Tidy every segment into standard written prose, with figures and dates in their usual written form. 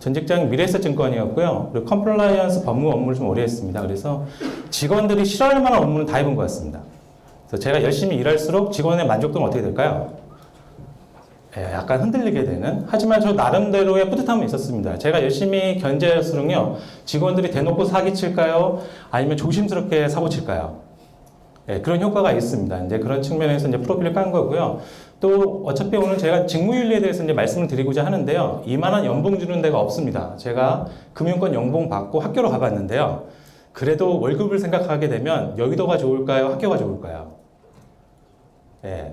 전 직장이 미래에셋증권이었고요. 그리고 컴플라이언스 법무 업무를 좀 오래 했습니다. 그래서 직원들이 싫어할 만한 업무는 다 해본 것 같습니다. 그래서 제가 열심히 일할수록 직원의 만족도는 어떻게 될까요? 약간 흔들리게 되는, 하지만 저 나름대로의 뿌듯함은 있었습니다. 제가 열심히 견제할수록요, 직원들이 대놓고 사기칠까요? 아니면 조심스럽게 사고칠까요? 그런 효과가 있습니다. 이제 그런 측면에서 이제 프로필을 깐 거고요. 또 어차피 오늘 제가 직무윤리에 대해서 이제 말씀을 드리고자 하는데요. 이만한 연봉 주는 데가 없습니다. 제가 금융권 연봉 받고 학교로 가봤는데요. 그래도 월급을 생각하게 되면 여의도가 좋을까요? 학교가 좋을까요?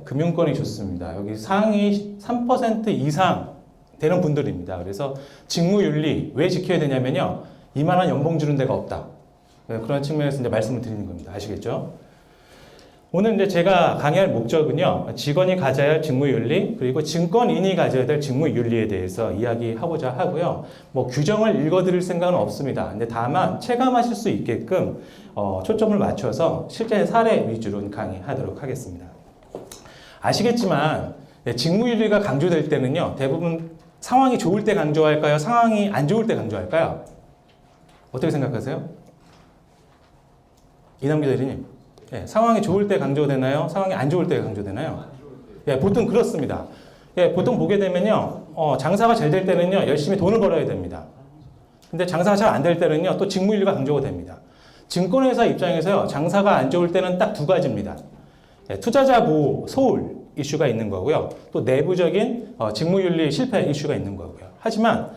금융권이 좋습니다. 여기 상위 3% 이상 되는 분들입니다. 그래서 직무윤리 왜 지켜야 되냐면요. 이만한 연봉 주는 데가 없다. 그런 측면에서 이제 말씀을 드리는 겁니다. 아시겠죠? 오늘 이제 제가 강의할 목적은요. 직원이 가져야 할 직무윤리, 그리고 증권인이 가져야 될 직무윤리에 대해서 이야기하고자 하고요. 뭐 규정을 읽어드릴 생각은 없습니다. 근데 다만 체감하실 수 있게끔 초점을 맞춰서 실제 사례 위주로 강의하도록 하겠습니다. 아시겠지만 직무윤리가 강조될 때는요. 대부분 상황이 좋을 때 강조할까요? 상황이 안 좋을 때 강조할까요? 어떻게 생각하세요? 이남기 대리님. 상황이 좋을 때 강조되나요? 상황이 안 좋을 때 강조되나요? 보통 그렇습니다. 보통 보게 되면요. 장사가 잘 될 때는요. 열심히 돈을 벌어야 됩니다. 근데 장사가 잘 안 될 때는요. 또 직무윤리가 강조가 됩니다. 증권회사 입장에서요. 장사가 안 좋을 때는 딱 두 가지입니다. 투자자 보호 소홀 이슈가 있는 거고요. 또 내부적인 직무윤리 실패 이슈가 있는 거고요. 하지만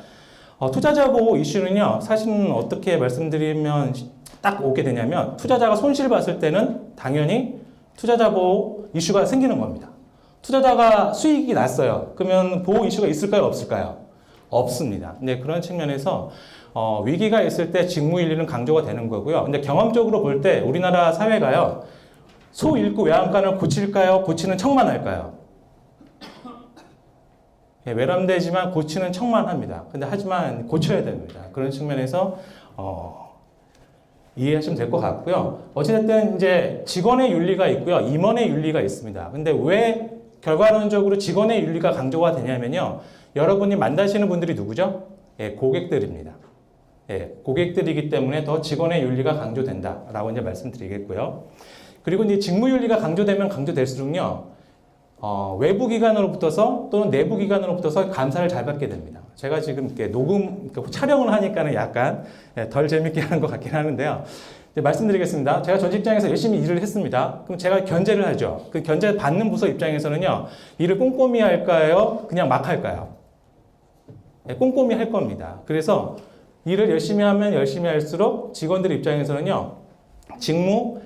투자자 보호 이슈는요. 사실은 어떻게 말씀드리면 딱 오게 되냐면 투자자가 손실 봤을 때는 당연히 투자자 보호 이슈가 생기는 겁니다. 투자자가 수익이 났어요. 그러면 보호 이슈가 있을까요? 없을까요? 없습니다. 근데 그런 측면에서 위기가 있을 때 직무윤리는 강조가 되는 거고요. 근데 경험적으로 볼 때 우리나라 사회가요. 소 잃고 외양간을 고칠까요? 고치는 척만 할까요? 외람되지만 고치는 척만 합니다. 근데 하지만 고쳐야 됩니다. 그런 측면에서 이해하시면 될 것 같고요. 어찌됐든 이제 직원의 윤리가 있고요. 임원의 윤리가 있습니다. 근데 왜 결과론적으로 직원의 윤리가 강조가 되냐면요. 여러분이 만나시는 분들이 누구죠? 고객들입니다. 고객들이기 때문에 더 직원의 윤리가 강조된다라고 이제 말씀드리겠고요. 그리고 이제 직무윤리가 강조되면 강조될수록요, 외부 기관으로부터서 또는 내부 기관으로부터서 감사를 잘 받게 됩니다. 제가 지금 이렇게 촬영을 하니까는 약간 덜 재밌게 하는 것 같긴 하는데요. 이제 말씀드리겠습니다. 제가 전 직장에서 열심히 일을 했습니다. 그럼 제가 견제를 하죠. 그 견제 받는 부서 입장에서는요, 일을 꼼꼼히 할까요? 그냥 막 할까요? 꼼꼼히 할 겁니다. 그래서 일을 열심히 하면 열심히 할수록 직원들 입장에서는요, 직무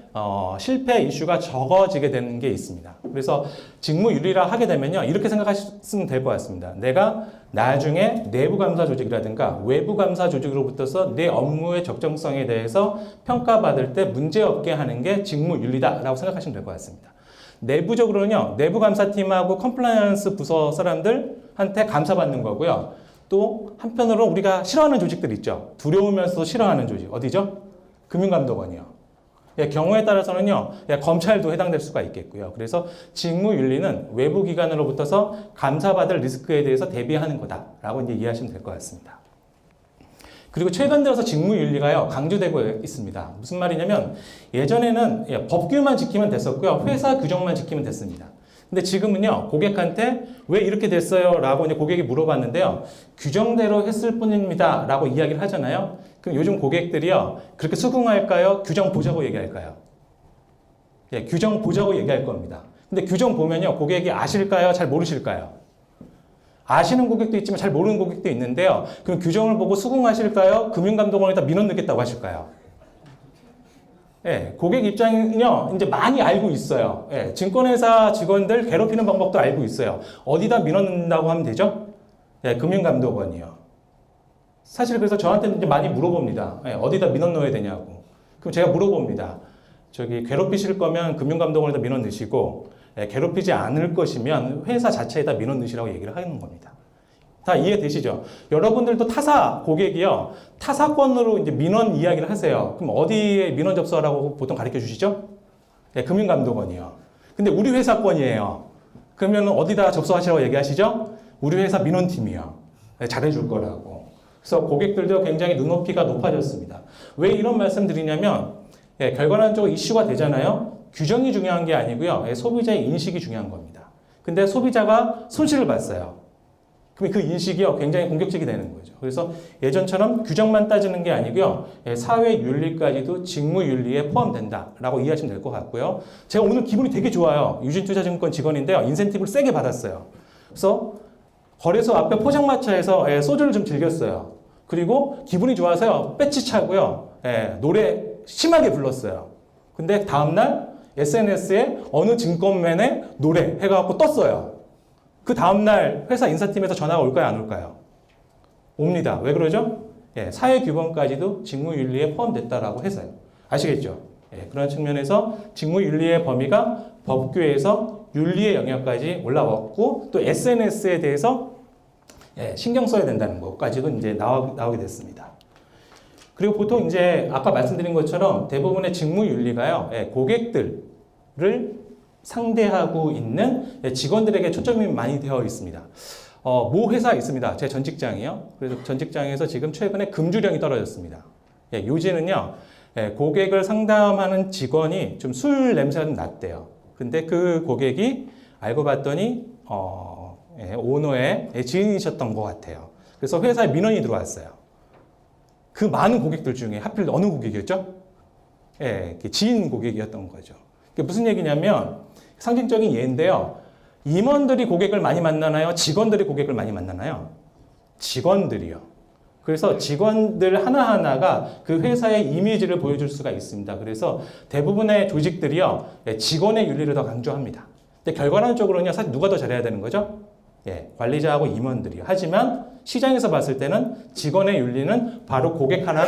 실패 이슈가 적어지게 되는 게 있습니다. 그래서 직무윤리라 하게 되면요. 이렇게 생각하시면 될 것 같습니다. 내가 나중에 내부 감사 조직이라든가 외부 감사 조직으로부터서 내 업무의 적정성에 대해서 평가받을 때 문제없게 하는 게 직무윤리다라고 생각하시면 될 것 같습니다. 내부적으로는요. 내부 감사팀하고 컴플라이언스 부서 사람들한테 감사받는 거고요. 또 한편으로 우리가 싫어하는 조직들 있죠. 두려우면서도 싫어하는 조직. 어디죠? 금융감독원이요. 경우에 따라서는요, 검찰도 해당될 수가 있겠고요. 그래서 직무윤리는 외부 기관으로부터서 감사받을 리스크에 대해서 대비하는 거다라고 이제 이해하시면 될 것 같습니다. 그리고 최근 들어서 직무윤리가요, 강조되고 있습니다. 무슨 말이냐면 예전에는 법규만 지키면 됐었고요, 회사 규정만 지키면 됐습니다. 근데 지금은요, 고객한테 왜 이렇게 됐어요? 라고 이제 고객이 물어봤는데요, 규정대로 했을 뿐입니다. 라고 이야기를 하잖아요. 그럼 요즘 고객들이요, 그렇게 수긍할까요? 규정 보자고 얘기할까요? 규정 보자고 얘기할 겁니다. 근데 규정 보면요, 고객이 아실까요? 잘 모르실까요? 아시는 고객도 있지만 잘 모르는 고객도 있는데요. 그럼 규정을 보고 수긍하실까요? 금융감독원에다 민원 넣겠다고 하실까요? 고객 입장은요, 이제 많이 알고 있어요. 증권회사 직원들 괴롭히는 방법도 알고 있어요. 어디다 민원 넣는다고 하면 되죠? 금융감독원이요. 사실 그래서 저한테는 이제 많이 물어봅니다. 어디다 민원 넣어야 되냐고. 그럼 제가 물어봅니다. 괴롭히실 거면 금융감독원에다 민원 넣으시고, 괴롭히지 않을 것이면 회사 자체에다 민원 넣으시라고 얘기를 하는 겁니다. 다 이해되시죠? 여러분들도 타사 고객이요, 타사권으로 이제 민원 이야기를 하세요. 그럼 어디에 민원 접수하라고 보통 가르쳐 주시죠? 금융감독원이요. 근데 우리 회사 건이에요. 그러면 어디다 접수하시라고 얘기하시죠? 우리 회사 민원팀이요. 잘해줄 거라고. 그래서 고객들도 굉장히 눈높이가 높아졌습니다. 왜 이런 말씀 드리냐면 결과론적으로 이슈가 되잖아요. 규정이 중요한 게 아니고요. 소비자의 인식이 중요한 겁니다. 근데 소비자가 손실을 봤어요. 그럼 그 인식이요 굉장히 공격적이 되는 거죠. 그래서 예전처럼 규정만 따지는 게 아니고요. 사회 윤리까지도 직무 윤리에 포함된다라고 이해하시면 될 것 같고요. 제가 오늘 기분이 되게 좋아요. 유진투자증권 직원인데요. 인센티브를 세게 받았어요. 그래서 거래소 앞에 포장마차에서 소주를 좀 즐겼어요. 그리고 기분이 좋아서요. 빼치 차고요. 노래 심하게 불렀어요. 근데 다음날 SNS에 어느 증권맨의 노래 해갖고 떴어요. 그 다음날 회사 인사팀에서 전화가 올까요? 안 올까요? 옵니다. 왜 그러죠? 사회규범까지도 직무윤리에 포함됐다라고 해서요. 아시겠죠? 그런 측면에서 직무윤리의 범위가 법규에서 윤리의 영역까지 올라왔고 또 SNS에 대해서 신경 써야 된다는 것까지도 이제 나오게 됐습니다. 그리고 보통 이제 아까 말씀드린 것처럼 대부분의 직무윤리가요, 고객들을 상대하고 있는 직원들에게 초점이 많이 되어 있습니다. 모 회사 있습니다. 제 전 직장이요. 그래서 전 직장에서 지금 최근에 금주령이 떨어졌습니다. 요지는요, 고객을 상담하는 직원이 좀 술 냄새가 좀 났대요. 근데 그 고객이 알고 봤더니 오너의 지인이셨던 것 같아요. 그래서 회사에 민원이 들어왔어요. 그 많은 고객들 중에 하필 어느 고객이었죠? 지인 고객이었던 거죠. 그게 무슨 얘기냐면 상징적인 예인데요. 임원들이 고객을 많이 만나나요? 직원들이 고객을 많이 만나나요? 직원들이요. 그래서 직원들 하나하나가 그 회사의 이미지를 보여줄 수가 있습니다. 그래서 대부분의 조직들이요, 직원의 윤리를 더 강조합니다. 근데 결과론적으로는요, 사실 누가 더 잘해야 되는 거죠? 관리자하고 임원들이요. 하지만 시장에서 봤을 때는 직원의 윤리는 바로 고객 하나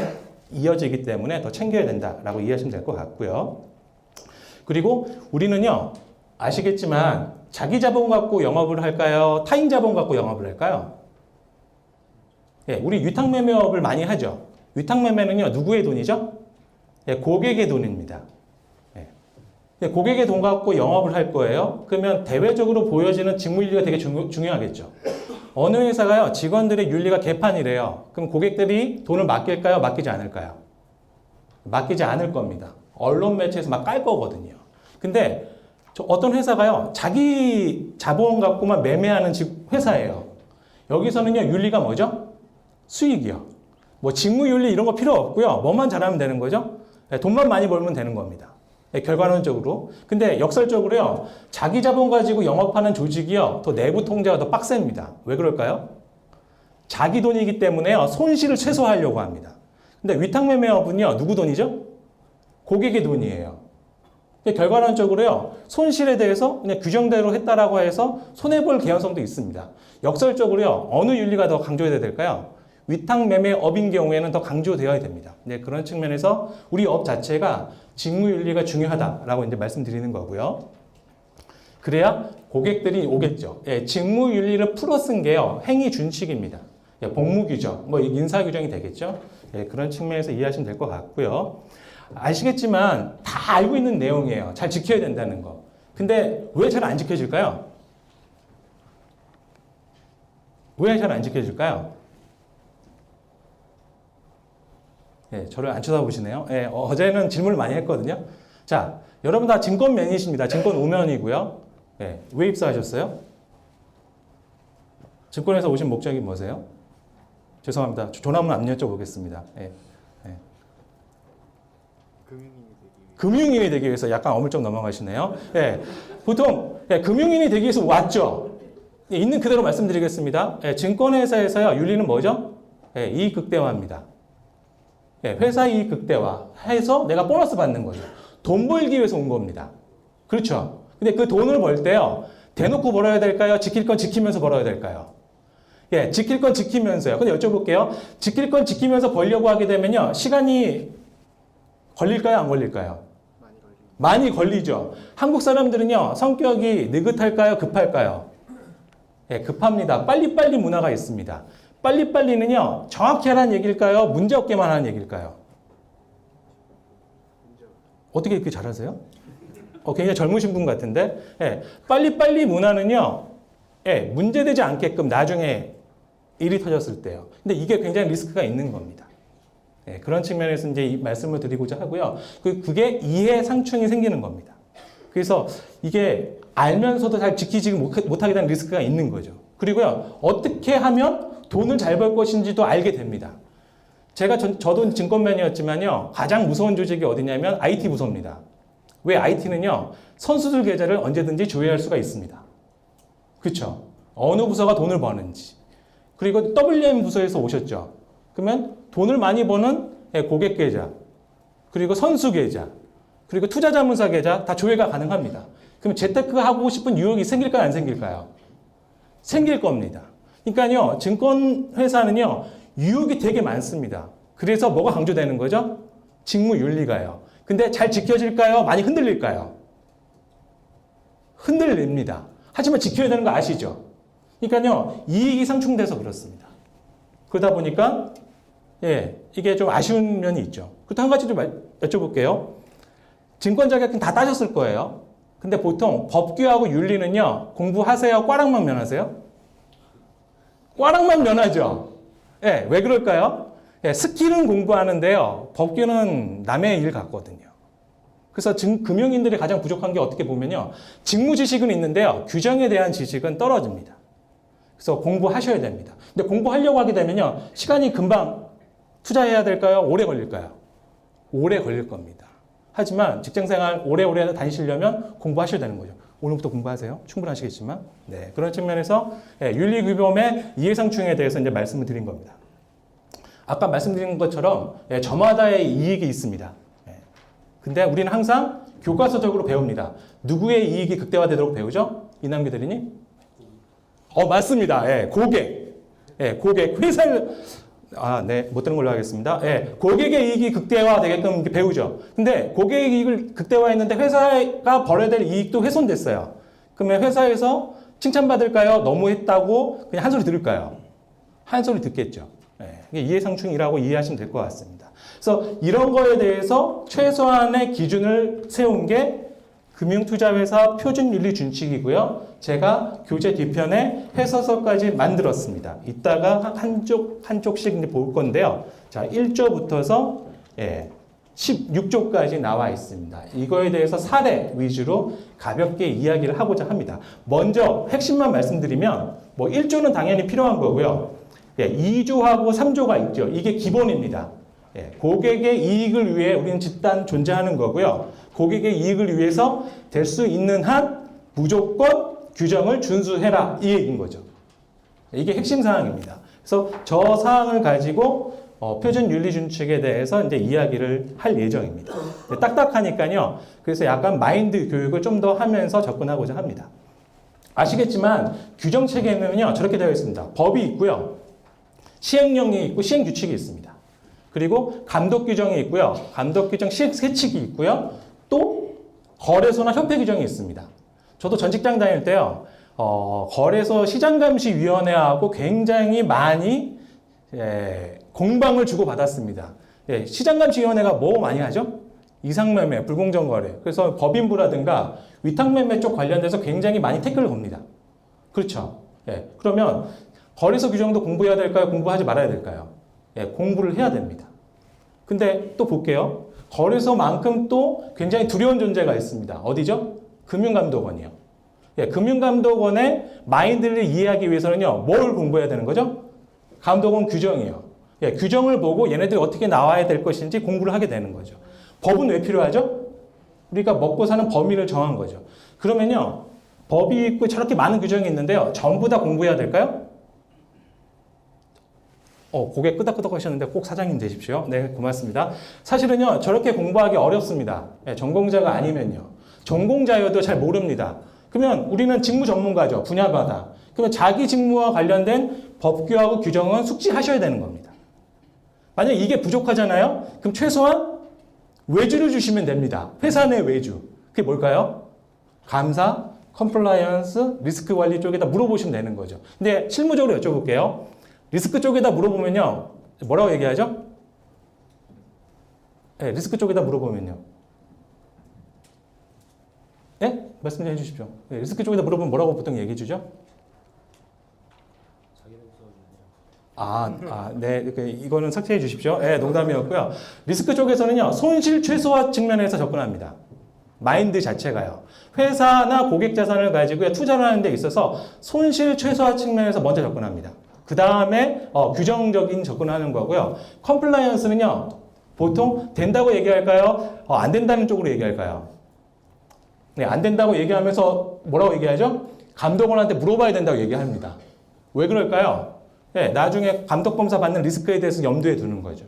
이어지기 때문에 더 챙겨야 된다라고 이해하시면 될 것 같고요. 그리고 우리는요, 아시겠지만 자기 자본 갖고 영업을 할까요? 타인 자본 갖고 영업을 할까요? 우리 위탁매매업을 많이 하죠. 위탁매매는요, 누구의 돈이죠? 고객의 돈입니다. 고객의 돈 갖고 영업을 할 거예요. 그러면 대외적으로 보여지는 직무윤리가 되게 중요하겠죠. 어느 회사가요, 직원들의 윤리가 개판이래요. 그럼 고객들이 돈을 맡길까요? 맡기지 않을까요? 맡기지 않을 겁니다. 언론 매체에서 막 깔 거거든요. 근데 어떤 회사가요, 자기 자본 갖고만 매매하는 회사예요. 여기서는요, 윤리가 뭐죠? 수익이요. 뭐 직무윤리 이런 거 필요 없고요. 뭐만 잘하면 되는 거죠? 돈만 많이 벌면 되는 겁니다. 결과론적으로. 근데 역설적으로요, 자기 자본 가지고 영업하는 조직이요, 더 내부 통제가 더 빡셉니다. 왜 그럴까요? 자기 돈이기 때문에요, 손실을 최소화하려고 합니다. 근데 위탁매매업은요, 누구 돈이죠? 고객의 돈이에요. 결과론적으로요, 손실에 대해서 그냥 규정대로 했다라고 해서 손해볼 개연성도 있습니다. 역설적으로요, 어느 윤리가 더 강조해야 될까요? 위탁매매업인 경우에는 더 강조되어야 됩니다. 그런 측면에서 우리 업 자체가 직무윤리가 중요하다라고 이제 말씀드리는 거고요. 그래야 고객들이 오겠죠. 직무윤리를 풀어 쓴 게요, 행위준칙입니다. 복무규정, 뭐 인사규정이 되겠죠. 그런 측면에서 이해하시면 될 것 같고요. 아시겠지만 다 알고 있는 내용이에요. 잘 지켜야 된다는 거. 근데 왜 잘 안 지켜질까요? 왜 잘 안 지켜질까요? 저를 안 쳐다보시네요. 어제는 질문을 많이 했거든요. 자, 여러분 다 증권맨이십니다. 증권 오면이고요. 왜 입사하셨어요? 증권에서 오신 목적이 뭐세요? 죄송합니다. 조남은 안 여쭤보겠습니다. 금융인이 되기 위해서 약간 어물쩍 넘어가시네요. 보통 금융인이 되기 위해서 왔죠. 있는 그대로 말씀드리겠습니다. 증권회사에서요, 윤리는 뭐죠? 이익 극대화입니다. 회사 이익 극대화해서 내가 보너스 받는 거죠. 돈 벌기 위해서 온 겁니다. 그렇죠? 근데 그 돈을 벌 때요, 대놓고 벌어야 될까요? 지킬 건 지키면서 벌어야 될까요? 지킬 건 지키면서요. 근데 여쭤볼게요. 지킬 건 지키면서 벌려고 하게 되면요, 시간이 걸릴까요? 안 걸릴까요? 많이 걸리죠. 한국 사람들은요, 성격이 느긋할까요? 급할까요? 급합니다. 빨리빨리 문화가 있습니다. 빨리빨리는요, 정확히 하라는 얘기일까요? 문제 없게만 하는 얘기일까요? 어떻게 이렇게 잘하세요? 굉장히 젊으신 분 같은데. 빨리빨리 문화는요, 문제되지 않게끔 나중에 일이 터졌을 때요. 근데 이게 굉장히 리스크가 있는 겁니다. 예, 그런 측면에서 이제 이 말씀을 드리고자 하고요. 그게 이해 상충이 생기는 겁니다. 그래서 이게 알면서도 잘 지키지 못하게 되는 리스크가 있는 거죠. 그리고요, 어떻게 하면 돈을 잘 벌 것인지도 알게 됩니다. 저도 증권맨이었지만요, 가장 무서운 조직이 어디냐면 IT 부서입니다. 왜 IT는요, 선수들 계좌를 언제든지 조회할 수가 있습니다. 그렇죠? 어느 부서가 돈을 버는지. 그리고 WM 부서에서 오셨죠. 그러면 돈을 많이 버는 고객 계좌, 그리고 선수 계좌, 그리고 투자자문사 계좌 다 조회가 가능합니다. 그럼 재테크하고 싶은 유혹이 생길까요? 안 생길까요? 생길 겁니다. 그러니까요, 증권회사는요, 유혹이 되게 많습니다. 그래서 뭐가 강조되는 거죠? 직무윤리가요. 근데 잘 지켜질까요? 많이 흔들릴까요? 흔들립니다. 하지만 지켜야 되는 거 아시죠? 그러니까요, 이익이 상충돼서 그렇습니다. 그러다 보니까, 예, 이게 좀 아쉬운 면이 있죠. 그것도 한 가지 좀 여쭤볼게요. 증권 자격증 다 따셨을 거예요. 근데 보통 법규하고 윤리는요, 공부하세요? 꽈락만 면하세요? 꽈락만 면하죠? 예, 왜 그럴까요? 예, 스킬은 공부하는데요, 법규는 남의 일 같거든요. 그래서 금융인들이 가장 부족한 게 어떻게 보면요, 직무 지식은 있는데요, 규정에 대한 지식은 떨어집니다. 그래서 공부하셔야 됩니다. 근데 공부하려고 하게 되면요, 시간이 금방 투자해야 될까요? 오래 걸릴까요? 오래 걸릴 겁니다. 하지만 직장생활 오래오래 다니시려면 공부하셔야 되는 거죠. 오늘부터 공부하세요. 충분하시겠지만. 네, 그런 측면에서 윤리규범의 이해상충에 대해서 이제 말씀을 드린 겁니다. 아까 말씀드린 것처럼 저마다의 이익이 있습니다. 근데 우리는 항상 교과서적으로 배웁니다. 누구의 이익이 극대화되도록 배우죠? 이남규 대리님? 맞습니다. 고객. 회사를, 못 들은 걸로 하겠습니다. 고객의 이익이 극대화되게끔 배우죠. 근데 고객의 이익을 극대화했는데 회사가 벌어야 될 이익도 훼손됐어요. 그러면 회사에서 칭찬받을까요? 너무했다고 그냥 한 소리 들을까요? 한 소리 듣겠죠. 이게 이해상충이라고 이해하시면 될 것 같습니다. 그래서 이런 거에 대해서 최소한의 기준을 세운 게 금융투자회사 표준윤리준칙이고요. 제가 교재 뒤편에 해서서까지 만들었습니다. 이따가 한쪽씩 이제 볼 건데요. 자, 1조부터서 16조까지 나와 있습니다. 이거에 대해서 사례 위주로 가볍게 이야기를 하고자 합니다. 먼저 핵심만 말씀드리면 1조는 당연히 필요한 거고요. 2조하고 3조가 있죠. 이게 기본입니다. 고객의 이익을 위해 우리는 집단 존재하는 거고요. 고객의 이익을 위해서 될 수 있는 한 무조건 규정을 준수해라, 이 얘기인 거죠. 이게 핵심 사항입니다. 그래서 저 사항을 가지고 표준윤리준칙에 대해서 이제 이야기를 할 예정입니다. 딱딱하니까요. 그래서 약간 마인드 교육을 좀 더 하면서 접근하고자 합니다. 아시겠지만 규정체계는요, 저렇게 되어 있습니다. 법이 있고요. 시행령이 있고 시행규칙이 있습니다. 그리고 감독규정이 있고요. 감독규정 시행세칙이 있고요. 또 거래소나 협회규정이 있습니다. 저도 전 직장 다닐 때요. 거래소 시장감시위원회하고 굉장히 많이 공방을 주고받았습니다. 시장감시위원회가 뭐 많이 하죠? 이상매매, 불공정거래. 그래서 법인부라든가 위탁매매 쪽 관련돼서 굉장히 많이 태클을 겁니다. 그렇죠? 그러면 거래소 규정도 공부해야 될까요? 공부하지 말아야 될까요? 공부를 해야 됩니다. 근데 또 볼게요. 거래소만큼 또 굉장히 두려운 존재가 있습니다. 어디죠? 금융감독원이요. 금융감독원의 마인드를 이해하기 위해서는요, 뭘 공부해야 되는 거죠? 감독원 규정이요. 규정을 보고 얘네들이 어떻게 나와야 될 것인지 공부를 하게 되는 거죠. 법은 왜 필요하죠? 우리가 먹고 사는 범위를 정한 거죠. 그러면요, 법이 있고 저렇게 많은 규정이 있는데요, 전부 다 공부해야 될까요? 고개 끄덕끄덕 하셨는데 꼭 사장님 되십시오. 네, 고맙습니다. 사실은요, 저렇게 공부하기 어렵습니다. 전공자가 아니면요. 전공자여도 잘 모릅니다. 그러면 우리는 직무 전문가죠. 분야마다. 그러면 자기 직무와 관련된 법규하고 규정은 숙지하셔야 되는 겁니다. 만약 이게 부족하잖아요? 그럼 최소한 외주를 주시면 됩니다. 회사 내 외주. 그게 뭘까요? 감사, 컴플라이언스, 리스크 관리 쪽에다 물어보시면 되는 거죠. 근데 실무적으로 여쭤볼게요. 리스크 쪽에다 물어보면요, 뭐라고 얘기하죠? 리스크 쪽에다 물어보면요. 말씀 좀 해주십시오. 리스크 쪽에다 물어보면 뭐라고 보통 얘기해 주죠? 네. 이거는 삭제해 주십시오. 네, 농담이었고요. 리스크 쪽에서는요, 손실 최소화 측면에서 접근합니다. 마인드 자체가요. 회사나 고객 자산을 가지고 투자를 하는 데 있어서 손실 최소화 측면에서 먼저 접근합니다. 그 다음에 규정적인 접근을 하는 거고요. 컴플라이언스는요, 보통 된다고 얘기할까요? 안 된다는 쪽으로 얘기할까요? 네, 안 된다고 얘기하면서 뭐라고 얘기하죠? 감독원한테 물어봐야 된다고 얘기합니다. 왜 그럴까요? 네, 나중에 감독검사 받는 리스크에 대해서 염두에 두는 거죠.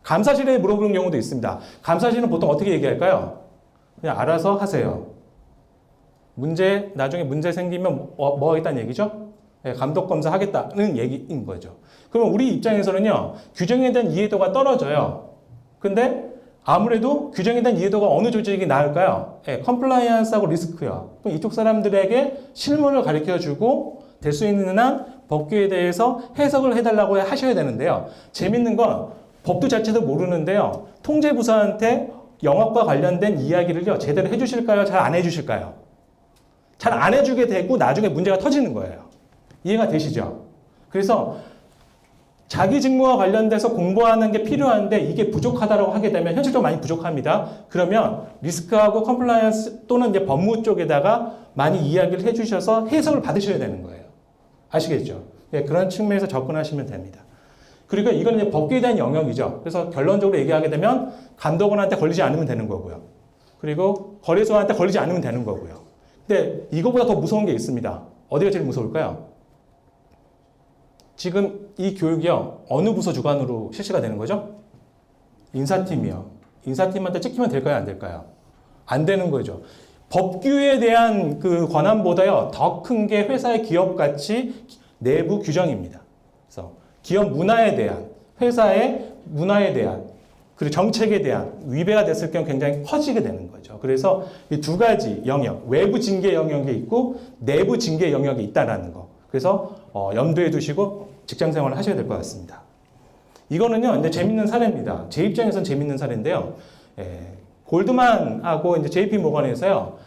감사실에 물어보는 경우도 있습니다. 감사실은 보통 어떻게 얘기할까요? 그냥 알아서 하세요. 나중에 문제 생기면 뭐 하겠다는 얘기죠? 네, 감독검사 하겠다는 얘기인 거죠. 그러면 우리 입장에서는요, 규정에 대한 이해도가 떨어져요. 근데 아무래도 규정에 대한 이해도가 어느 조직이 나을까요? 네, 컴플라이언스하고 리스크요. 그럼 이쪽 사람들에게 실무를 가르쳐주고 될 수 있는 한 법규에 대해서 해석을 해달라고 하셔야 되는데요. 재밌는 건 법도 자체도 모르는데요. 통제부서한테 영업과 관련된 이야기를요, 제대로 해주실까요? 잘 안 해주실까요? 잘 안 해주게 되고 나중에 문제가 터지는 거예요. 이해가 되시죠? 그래서 자기 직무와 관련돼서 공부하는 게 필요한데 이게 부족하다고 하게 되면 현실적으로 많이 부족합니다. 그러면 리스크하고 컴플라이언스 또는 이제 법무 쪽에다가 많이 이야기를 해주셔서 해석을 받으셔야 되는 거예요. 아시겠죠? 네, 그런 측면에서 접근하시면 됩니다. 그리고 이건 이제 법규에 대한 영역이죠. 그래서 결론적으로 얘기하게 되면 감독원한테 걸리지 않으면 되는 거고요. 그리고 거래소한테 걸리지 않으면 되는 거고요. 근데 이거보다 더 무서운 게 있습니다. 어디가 제일 무서울까요? 지금 이 교육이요, 어느 부서 주관으로 실시가 되는 거죠? 인사팀이요. 인사팀한테 찍히면 될까요? 안 될까요? 안 되는 거죠. 법규에 대한 그 권한보다요, 더 큰 게 회사의 기업 가치 내부 규정입니다. 그래서 기업 문화에 대한, 회사의 문화에 대한, 그리고 정책에 대한 위배가 됐을 경우 굉장히 커지게 되는 거죠. 그래서 이 두 가지 영역, 외부 징계 영역이 있고 내부 징계 영역이 있다라는 거. 그래서 염두에 두시고 직장 생활을 하셔야 될 것 같습니다. 이거는요, 이제 재밌는 사례입니다. 제 입장에서는 재밌는 사례인데요. 골드만하고 이제 JP 모건에서요,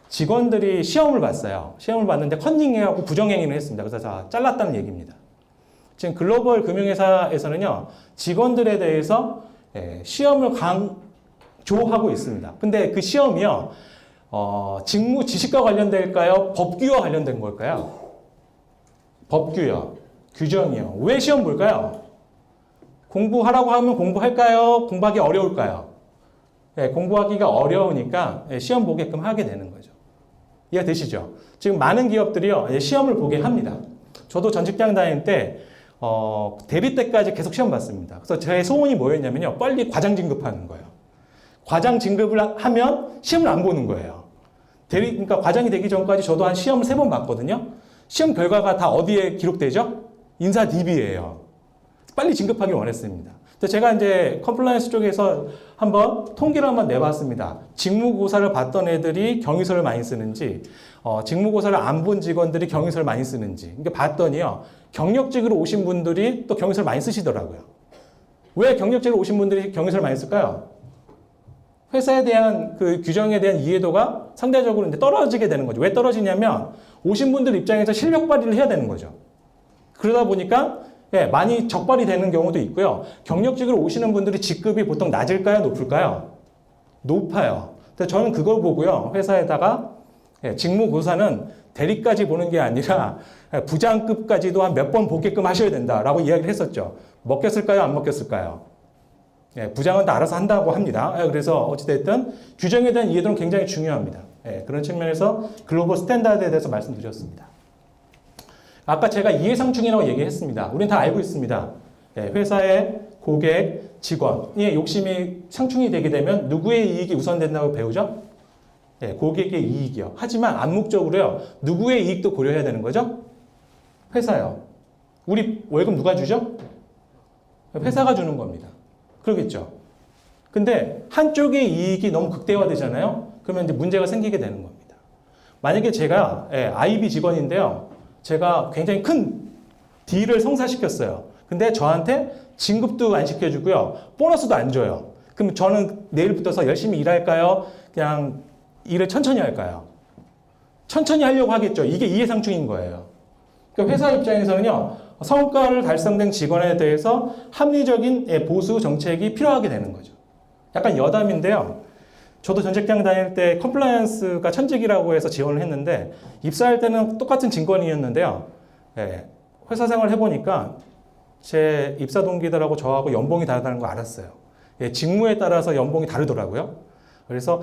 직원들이 시험을 봤어요. 시험을 봤는데 컨닝하고 부정행위를 했습니다. 그래서 다 잘랐다는 얘기입니다. 지금 글로벌 금융회사에서는요, 직원들에 대해서 시험을 강조하고 있습니다. 근데 그 시험이요, 직무 지식과 관련될까요? 법규와 관련된 걸까요? 법규요. 규정이요. 왜 시험 볼까요? 공부하라고 하면 공부할까요? 공부하기 어려울까요? 공부하기가 어려우니까 시험 보게끔 하게 되는 거죠. 이해가 되시죠? 지금 많은 기업들이요, 시험을 보게 합니다. 저도 전 직장 다닐 때 대리 때까지 계속 시험 봤습니다. 그래서 제 소원이 뭐였냐면요, 빨리 과장 진급하는 거예요. 과장 진급을 하면 시험을 안 보는 거예요. 그러니까 과장이 되기 전까지 저도 한 시험을 3번 봤거든요. 시험 결과가 다 어디에 기록되죠? 인사 DB예요. 빨리 진급하길 원했습니다. 제가 이제 컴플라이언스 쪽에서 한번 통계를 한번 내봤습니다. 직무고사를 봤던 애들이 경위서를 많이 쓰는지, 직무고사를 안 본 직원들이 경위서를 많이 쓰는지. 그러니까 봤더니요, 경력직으로 오신 분들이 또 경위서를 많이 쓰시더라고요. 왜 경력직으로 오신 분들이 경위서를 많이 쓸까요? 회사에 대한 그 규정에 대한 이해도가 상대적으로 이제 떨어지게 되는 거죠. 왜 떨어지냐면 오신 분들 입장에서 실력 발휘를 해야 되는 거죠. 그러다 보니까 많이 적발이 되는 경우도 있고요. 경력직으로 오시는 분들이 직급이 보통 낮을까요? 높을까요? 높아요. 근데 저는 그걸 보고요, 회사에다가 직무고사는 대리까지 보는 게 아니라 부장급까지도 한 몇 번 보게끔 하셔야 된다라고 이야기를 했었죠. 먹혔을까요? 안 먹혔을까요? 부장은 다 알아서 한다고 합니다. 그래서 어찌됐든 규정에 대한 이해도는 굉장히 중요합니다. 그런 측면에서 글로벌 스탠다드에 대해서 말씀드렸습니다. 아까 제가 이해상충이라고 얘기했습니다. 우리는 다 알고 있습니다. 회사의 고객, 직원의 욕심이 상충이 되게 되면 누구의 이익이 우선된다고 배우죠? 고객의 이익이요. 하지만 암묵적으로요, 누구의 이익도 고려해야 되는 거죠? 회사요. 우리 월급 누가 주죠? 회사가 주는 겁니다. 그러겠죠. 근데 한쪽의 이익이 너무 극대화되잖아요. 그러면 이제 문제가 생기게 되는 겁니다. 만약에 제가 IB 직원인데요, 제가 굉장히 큰 딜을 성사시켰어요. 근데 저한테 진급도 안 시켜주고요, 보너스도 안 줘요. 그럼 저는 내일부터서 열심히 일할까요? 그냥 일을 천천히 할까요? 천천히 하려고 하겠죠. 이게 이해상충인 거예요. 그러니까 회사 입장에서는요, 성과를 달성된 직원에 대해서 합리적인 보수 정책이 필요하게 되는 거죠. 약간 여담인데요. 저도 전 직장 다닐 때 컴플라이언스가 천직이라고 해서 지원을 했는데 입사할 때는 똑같은 진건이었는데요. 회사 생활을 해보니까 제 입사 동기들하고 저하고 연봉이 다르다는 거 알았어요. 직무에 따라서 연봉이 다르더라고요. 그래서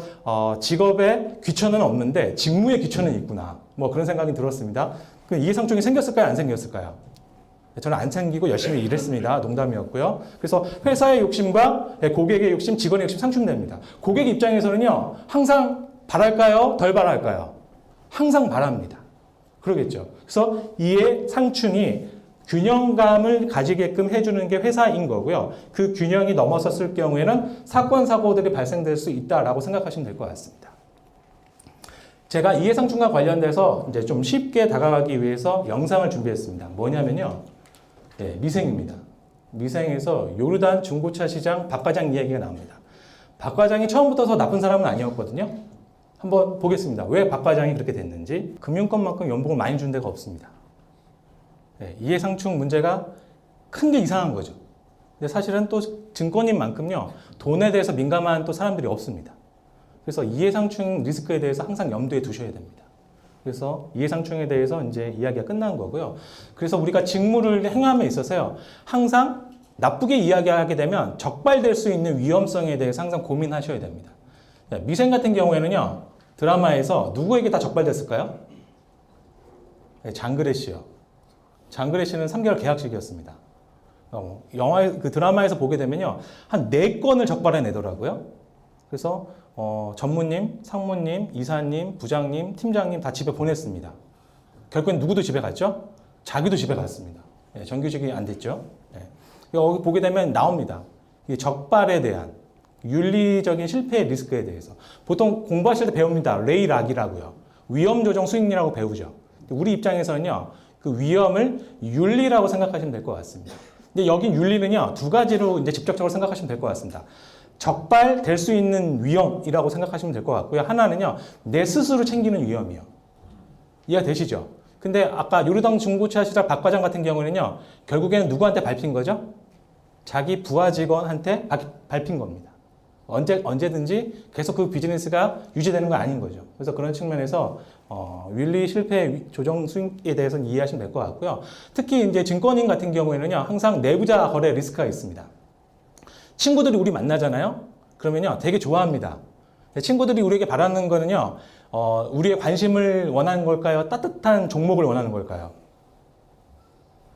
직업에 귀천은 없는데 직무에 귀천은 있구나. 뭐 그런 생각이 들었습니다. 이해상충이 생겼을까요? 안 생겼을까요? 저는 안 챙기고 열심히 일했습니다. 농담이었고요. 그래서 회사의 욕심과 고객의 욕심, 직원의 욕심 상충됩니다. 고객 입장에서는요, 항상 바랄까요? 덜 바랄까요? 항상 바랍니다. 그러겠죠. 그래서 이해 상충이 균형감을 가지게끔 해주는 게 회사인 거고요. 그 균형이 넘어섰을 경우에는 사건, 사고들이 발생될 수 있다라고 생각하시면 될 것 같습니다. 제가 이해상충과 관련돼서 이제 좀 쉽게 다가가기 위해서 영상을 준비했습니다. 뭐냐면요. 미생입니다. 미생에서 요르단 중고차 시장 박 과장 이야기가 나옵니다. 박 과장이 처음부터 나쁜 사람은 아니었거든요. 한번 보겠습니다. 왜 박 과장이 그렇게 됐는지. 금융권만큼 연봉을 많이 준 데가 없습니다. 이해상충 문제가 큰 게 이상한 거죠. 근데 사실은 또 증권인 만큼요, 돈에 대해서 민감한 또 사람들이 없습니다. 그래서 이해상충 리스크에 대해서 항상 염두에 두셔야 됩니다. 그래서 이해상충에 대해서 이제 이야기가 끝난 거고요. 그래서 우리가 직무를 행함에 있어서요, 항상 나쁘게 이야기하게 되면 적발될 수 있는 위험성에 대해서 항상 고민하셔야 됩니다. 미생 같은 경우에는요, 드라마에서 누구에게 다 적발됐을까요? 장그래 씨요. 장그래 씨는 3개월 계약직이었습니다. 그 드라마에서 보게 되면요, 한 4건을 적발해내더라고요. 그래서 전무님, 상무님, 이사님, 부장님, 팀장님 다 집에 보냈습니다. 결국엔 누구도 집에 갔죠? 자기도 집에 갔습니다. 정규직이 안 됐죠. 여기 보게 되면 나옵니다. 이 적발에 대한 윤리적인 실패의 리스크에 대해서. 보통 공부하실 때 배웁니다. 레이락이라고요. 위험 조정 수익률이라고 배우죠. 우리 입장에서는요, 그 위험을 윤리라고 생각하시면 될 것 같습니다. 근데 여기 윤리는요, 2가지로 이제 직접적으로 생각하시면 될 것 같습니다. 적발될 수 있는 위험이라고 생각하시면 될 것 같고요. 하나는요, 내 스스로 챙기는 위험이요. 이해가 되시죠? 근데 아까 요르단 중고차 시장 박 과장 같은 경우는요, 결국에는 누구한테 밟힌 거죠? 자기 부하 직원한테 밟힌 겁니다. 언제든지 계속 그 비즈니스가 유지되는 건 아닌 거죠. 그래서 그런 측면에서 윤리 실패 조정 수익에 대해서는 이해하시면 될 것 같고요. 특히 이제 증권인 같은 경우에는요, 항상 내부자 거래 리스크가 있습니다. 친구들이 우리 만나잖아요. 그러면요, 되게 좋아합니다. 친구들이 우리에게 바라는 거는요, 우리의 관심을 원하는 걸까요? 따뜻한 종목을 원하는 걸까요?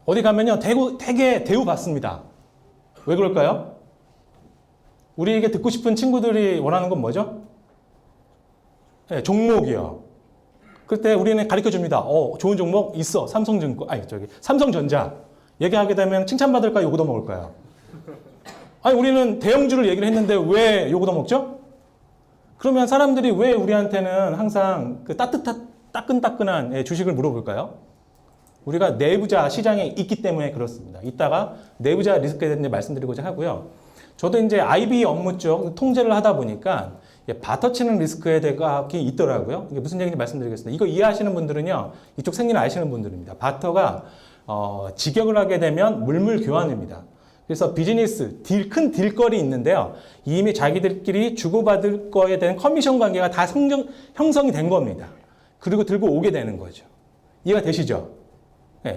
어디 가면요, 되게 대우받습니다. 왜 그럴까요? 우리에게 듣고 싶은 친구들이 원하는 건 뭐죠? 종목이요. 그때 우리는 가르쳐 줍니다. 좋은 종목 있어. 삼성전자. 얘기하게 되면 칭찬받을까요? 욕 얻어먹을까요? 우리는 대형주를 얘기를 했는데 왜 욕 얻어먹죠? 그러면 사람들이 왜 우리한테는 항상 그 따끈따끈한 주식을 물어볼까요? 우리가 내부자 시장에 있기 때문에 그렇습니다. 이따가 내부자 리스크에 대해 말씀드리고자 하고요. 저도 이제 IB 업무 쪽 통제를 하다 보니까 바터 치는 리스크에 대가 있더라고요. 이게 무슨 얘기인지 말씀드리겠습니다. 이거 이해하시는 분들은요, 이쪽 생리를 아시는 분들입니다. 바터가 직역을 하게 되면 물물 교환입니다. 그래서 비즈니스 큰 딜거리 있는데요, 이미 자기들끼리 주고받을 거에 대한 커미션 관계가 다 형성이 된 겁니다. 그리고 들고 오게 되는 거죠. 이해가 되시죠?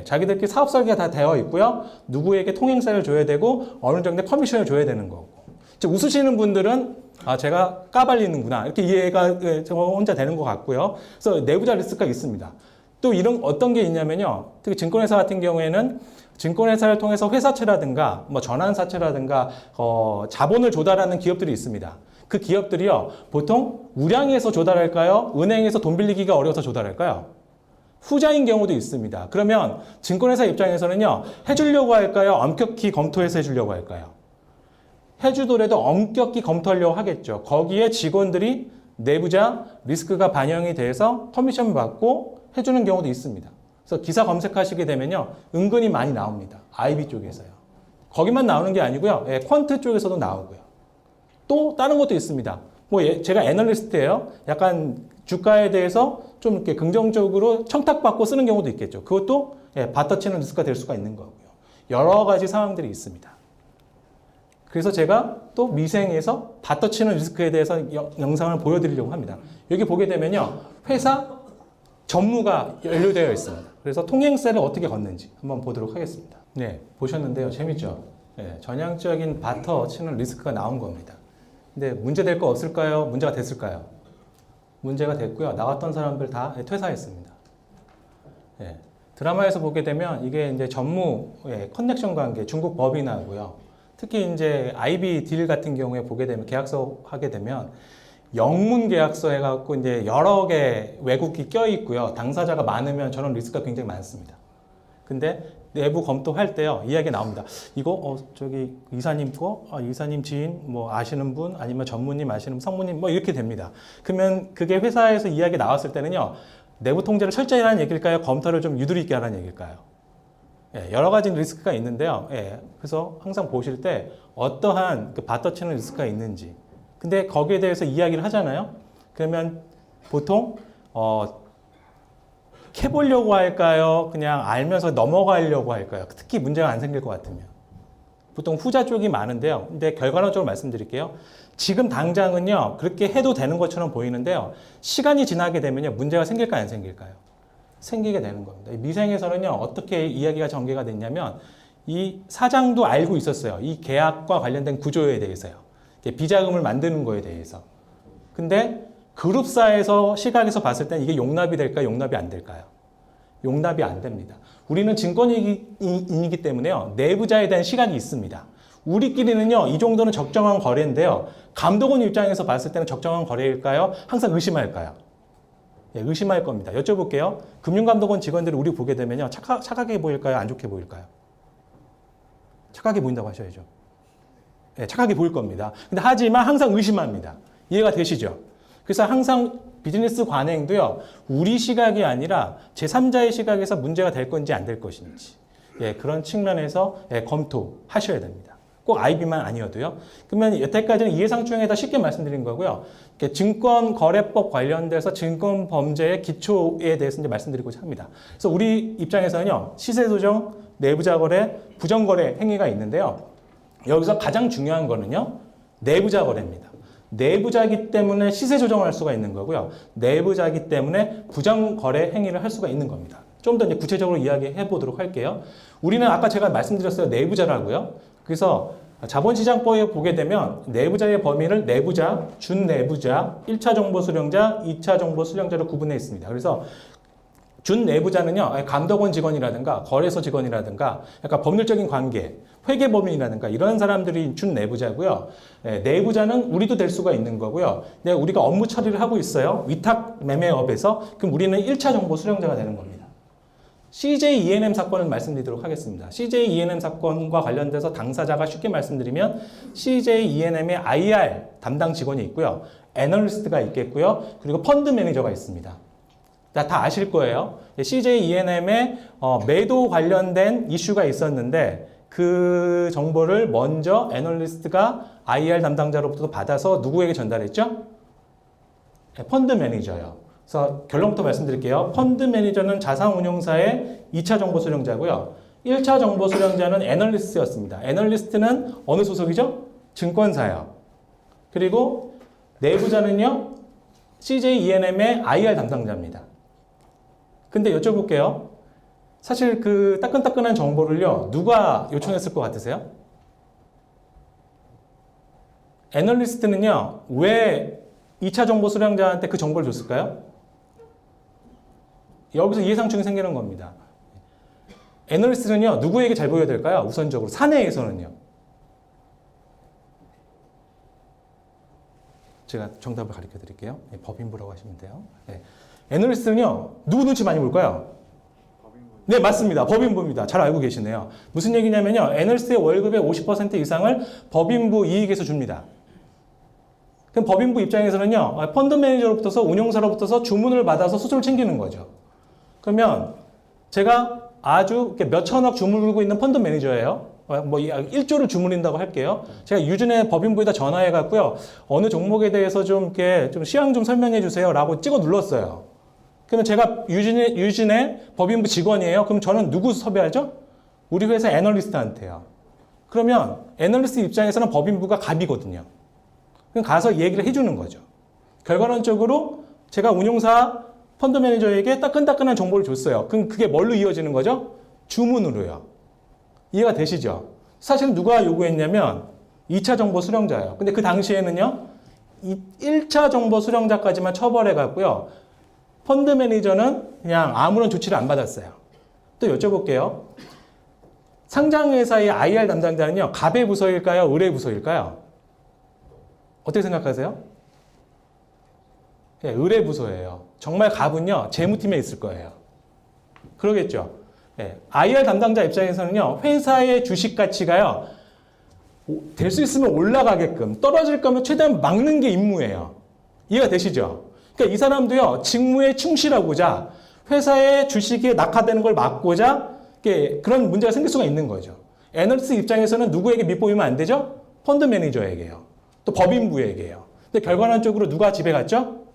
자기들끼리 사업 설계가 다 되어 있고요. 누구에게 통행사를 줘야 되고 어느 정도의 커미션을 줘야 되는 거고. 웃으시는 분들은 제가 까발리는구나 이렇게 이해가 저 혼자 되는 것 같고요. 그래서 내부자 리스크가 있습니다. 또 이런 어떤 게 있냐면요. 특히 증권회사 같은 경우에는 증권회사를 통해서 회사채라든가 뭐 전환사채라든가 자본을 조달하는 기업들이 있습니다. 그 기업들이요, 보통 우량에서 조달할까요? 은행에서 돈 빌리기가 어려워서 조달할까요? 후자인 경우도 있습니다. 그러면 증권회사 입장에서는요, 해주려고 할까요? 엄격히 검토해서 해주려고 할까요? 해주더라도 엄격히 검토하려고 하겠죠. 거기에 직원들이 내부자 리스크가 반영이 돼서 커미션 받고 해주는 경우도 있습니다. 그래서 기사 검색하시게 되면요, 은근히 많이 나옵니다. IB 쪽에서요. 거기만 나오는 게 아니고요, 퀀트 쪽에서도 나오고요. 또 다른 것도 있습니다. 제가 애널리스트예요. 약간 주가에 대해서 좀 이렇게 긍정적으로 청탁받고 쓰는 경우도 있겠죠. 그것도 예, 받아치는 리스크가 될 수가 있는 거고요. 여러 가지 상황들이 있습니다. 그래서 제가 또 미생에서 받아치는 리스크에 대해서 영상을 보여드리려고 합니다. 여기 보게 되면요. 회사 전무가 연루되어 있습니다. 그래서 통행세를 어떻게 걷는지 한번 보도록 하겠습니다. 네, 보셨는데요. 재밌죠? 네, 전향적인 받아치는 리스크가 나온 겁니다. 근데 문제될 거 없을까요? 문제가 됐을까요? 문제가 됐고요. 나왔던 사람들 다 퇴사했습니다. 네, 드라마에서 보게 되면 이게 이제 전무의 커넥션 관계, 중국 법인하고요. 특히 이제 IB 딜 같은 경우에 보게 되면 계약서 하게 되면 영문 계약서 해갖고 이제 여러 개 외국이 껴 있고요. 당사자가 많으면 저런 리스크가 굉장히 많습니다. 근데 내부 검토할 때요. 이야기 나옵니다. 이거 저기 이사님 거, 이사님 지인 뭐 아시는 분 아니면 전무님 아시는 분, 성무님 뭐 이렇게 됩니다. 그러면 그게 회사에서 이야기 나왔을 때는요. 내부 통제를 철저히 하라는 얘기일까요? 검토를 좀 유도리 있게 하라는 얘기일까요? 예, 여러 가지 리스크가 있는데요. 예, 그래서 항상 보실 때 어떠한 그 받아치는 리스크가 있는지. 근데 거기에 대해서 이야기를 하잖아요. 그러면 보통 캐보려고 할까요? 그냥 알면서 넘어가려고 할까요? 특히 문제가 안 생길 것 같으면. 보통 후자 쪽이 많은데요. 근데 결과론적으로 말씀드릴게요. 지금 당장은요. 그렇게 해도 되는 것처럼 보이는데요. 시간이 지나게 되면요. 문제가 생길까요? 안 생길까요? 생기게 되는 겁니다. 미생에서는요. 어떻게 이야기가 전개가 됐냐면 이 사장도 알고 있었어요. 이 계약과 관련된 구조에 대해서요. 비자금을 만드는 거에 대해서. 근데 그룹사에서 시각에서 봤을 땐 이게 용납이 될까요? 용납이 안 될까요? 용납이 안 됩니다. 우리는 증권인이기 때문에요. 내부자에 대한 시각이 있습니다. 우리끼리는요. 이 정도는 적정한 거래인데요. 감독원 입장에서 봤을 때는 적정한 거래일까요? 항상 의심할까요? 예, 의심할 겁니다. 여쭤볼게요. 금융감독원 직원들이 우리 보게 되면요. 착하게 보일까요? 안 좋게 보일까요? 착하게 보인다고 하셔야죠. 예, 착하게 보일 겁니다. 근데 하지만 항상 의심합니다. 이해가 되시죠? 그래서 항상 비즈니스 관행도요, 우리 시각이 아니라 제3자의 시각에서 문제가 될 건지 안 될 것인지, 예, 그런 측면에서 예, 검토하셔야 됩니다. 꼭 IB만 아니어도요. 그러면 여태까지는 이해상충에다 쉽게 말씀드린 거고요. 증권거래법 관련돼서 증권범죄의 기초에 대해서 이제 말씀드리고자 합니다. 그래서 우리 입장에서는요, 시세조정, 내부자거래, 부정거래 행위가 있는데요. 여기서 가장 중요한 거는요, 내부자 거래입니다. 내부자기 때문에 시세 조정을 할 수가 있는 거고요. 내부자기 때문에 부정거래 행위를 할 수가 있는 겁니다. 좀 더 이제 구체적으로 이야기해 보도록 할게요. 우리는 아까 제가 말씀드렸어요. 내부자라고요. 그래서 자본시장법에 보게 되면 내부자의 범위를 내부자, 준내부자, 1차 정보 수령자, 2차 정보 수령자로 구분해 있습니다. 그래서 준내부자는요, 감독원 직원이라든가 거래소 직원이라든가 약간 법률적인 관계, 회계법인이라든가 이런 사람들이 준내부자고요. 네, 내부자는 우리도 될 수가 있는 거고요. 네, 우리가 업무 처리를 하고 있어요. 위탁 매매업에서. 그럼 우리는 1차 정보 수령자가 되는 겁니다. CJ E&M 사건을 말씀드리도록 하겠습니다. CJ E&M 사건과 관련돼서 당사자가 쉽게 말씀드리면 CJ E&M의 IR 담당 직원이 있고요. 애널리스트가 있겠고요. 그리고 펀드 매니저가 있습니다. 다 아실 거예요. CJ E&M의 매도 관련된 이슈가 있었는데 그 정보를 먼저 애널리스트가 IR 담당자로부터 받아서 누구에게 전달했죠? 펀드 매니저요. 그래서 결론부터 말씀드릴게요. 펀드 매니저는 자산운용사의 2차 정보 수령자고요. 1차 정보 수령자는 애널리스트였습니다. 애널리스트는 어느 소속이죠? 증권사요. 그리고 내부자는요, CJ E&M의 IR 담당자입니다. 근데 여쭤볼게요. 사실 그 따끈따끈한 정보를요, 누가 요청했을 것 같으세요? 애널리스트는요, 왜 2차 정보 수령자한테 그 정보를 줬을까요? 여기서 이해상충이 생기는 겁니다. 애널리스트는요, 누구에게 잘 보여야 될까요? 우선적으로. 사내에서는요. 제가 정답을 가르쳐 드릴게요. 네, 법인부라고 하시면 돼요. 네. 애널리스트는요, 누구 눈치 많이 볼까요? 네, 맞습니다. 법인부입니다. 잘 알고 계시네요. 무슨 얘기냐면요, 애널리스트의 월급의 50% 이상을 법인부 이익에서 줍니다. 그럼 법인부 입장에서는요, 펀드 매니저로부터서 운용사로부터서 주문을 받아서 수수료를 챙기는 거죠. 그러면 제가 아주 몇천억 주문을 고 있는 펀드 매니저예요. 뭐 1조를 주문한다고 할게요. 제가 유준의 법인부에다 전화해 갖고요. 어느 종목에 대해서 좀 이렇게 좀 시황 좀 설명해 주세요라고 찍어 눌렀어요. 그러면 제가 유진의 법인부 직원이에요. 그럼 저는 누구 섭외하죠? 우리 회사 애널리스트한테요. 그러면 애널리스트 입장에서는 법인부가 갑이거든요. 그럼 가서 얘기를 해주는 거죠. 결과론적으로 제가 운용사 펀드 매니저에게 따끈따끈한 정보를 줬어요. 그럼 그게 뭘로 이어지는 거죠? 주문으로요. 이해가 되시죠? 사실 누가 요구했냐면 2차 정보 수령자예요. 근데 그 당시에는요, 1차 정보 수령자까지만 처벌해 갔고요. 펀드 매니저는 그냥 아무런 조치를 안 받았어요. 또 여쭤볼게요. 상장회사의 IR 담당자는요, 갑의 부서일까요? 을의 부서일까요? 어떻게 생각하세요? 네, 을의 부서예요. 정말 갑은요, 재무팀에 있을 거예요. 그러겠죠? 네, IR 담당자 입장에서는요, 회사의 주식 가치가요, 될 수 있으면 올라가게끔, 떨어질 거면 최대한 막는 게 임무예요. 이해가 되시죠? 그러니까 이 사람도요, 직무에 충실하고자, 회사의 주식이 낙하되는 걸 막고자, 그런 문제가 생길 수가 있는 거죠. 애널리스트 입장에서는 누구에게 밑보이면 안 되죠? 펀드 매니저에게요. 또 법인부에게요. 근데 결과론적으로 누가 집에 갔죠?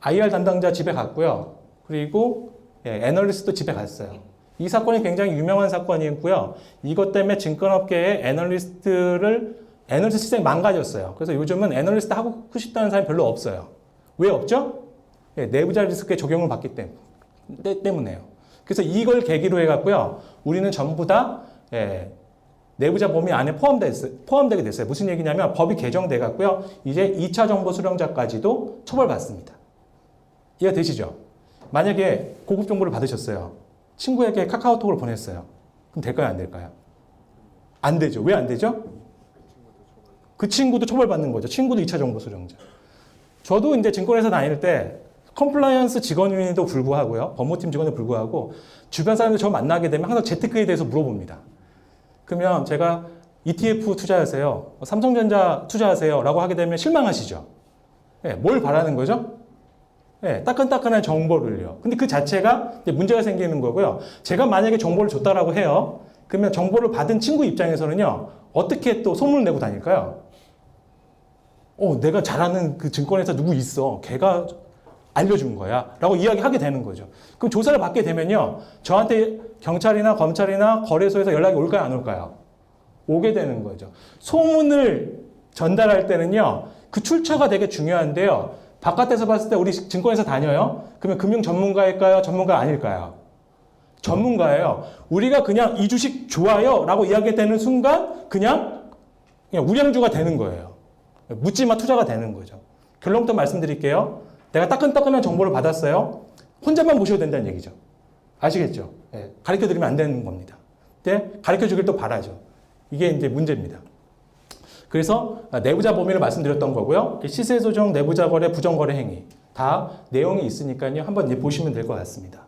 IR 담당자 집에 갔고요. 그리고 애널리스트도 집에 갔어요. 이 사건이 굉장히 유명한 사건이었고요. 이것 때문에 증권업계의 애널리스트 시장이 망가졌어요. 그래서 요즘은 애널리스트 하고 싶다는 사람이 별로 없어요. 왜 없죠? 내부자 리스크에 적용을 받기 때문에요. 그래서 이걸 계기로 해갖고요. 우리는 전부 다 내부자 범위 안에 포함되게 됐어요. 무슨 얘기냐면 법이 개정돼갖고요. 이제 2차 정보 수령자까지도 처벌받습니다. 이해가 되시죠? 만약에 고급 정보를 받으셨어요. 친구에게 카카오톡을 보냈어요. 그럼 될까요? 안 될까요? 안 되죠. 왜 안 되죠? 그 친구도 처벌받는 거죠. 친구도 2차 정보 수령자. 저도 이제 증권회사 다닐 때 컴플라이언스 직원임에도 불구하고요. 법무팀 직원에도 불구하고 주변 사람들 저 만나게 되면 항상 재테크에 대해서 물어봅니다. 그러면 제가 ETF 투자하세요. 삼성전자 투자하세요. 라고 하게 되면 실망하시죠? 뭘 바라는 거죠? 따끈따끈한 정보를요. 근데 그 자체가 문제가 생기는 거고요. 제가 만약에 정보를 줬다라고 해요. 그러면 정보를 받은 친구 입장에서는요. 어떻게 또 소문을 내고 다닐까요? 내가 잘 아는 그 증권회사 누구 있어. 걔가 알려준 거야. 라고 이야기하게 되는 거죠. 그럼 조사를 받게 되면요. 저한테 경찰이나 검찰이나 거래소에서 연락이 올까요? 안 올까요? 오게 되는 거죠. 소문을 전달할 때는요. 그 출처가 되게 중요한데요. 바깥에서 봤을 때 우리 증권회사 다녀요? 그러면 금융 전문가일까요? 전문가 아닐까요? 전문가예요. 우리가 그냥 이 주식 좋아요 라고 이야기되는 순간 그냥 우량주가 되는 거예요. 묻지마 투자가 되는 거죠. 결론부터 말씀드릴게요. 내가 따끈따끈한 정보를 받았어요. 혼자만 보셔도 된다는 얘기죠. 아시겠죠? 가르쳐드리면 안 되는 겁니다. 근데 가르쳐주길 또 바라죠. 이게 이제 문제입니다. 그래서 내부자 범위를 말씀드렸던 거고요. 시세 조정, 내부자 거래, 부정 거래 행위 다 내용이 있으니까요. 한번 보시면 될 것 같습니다.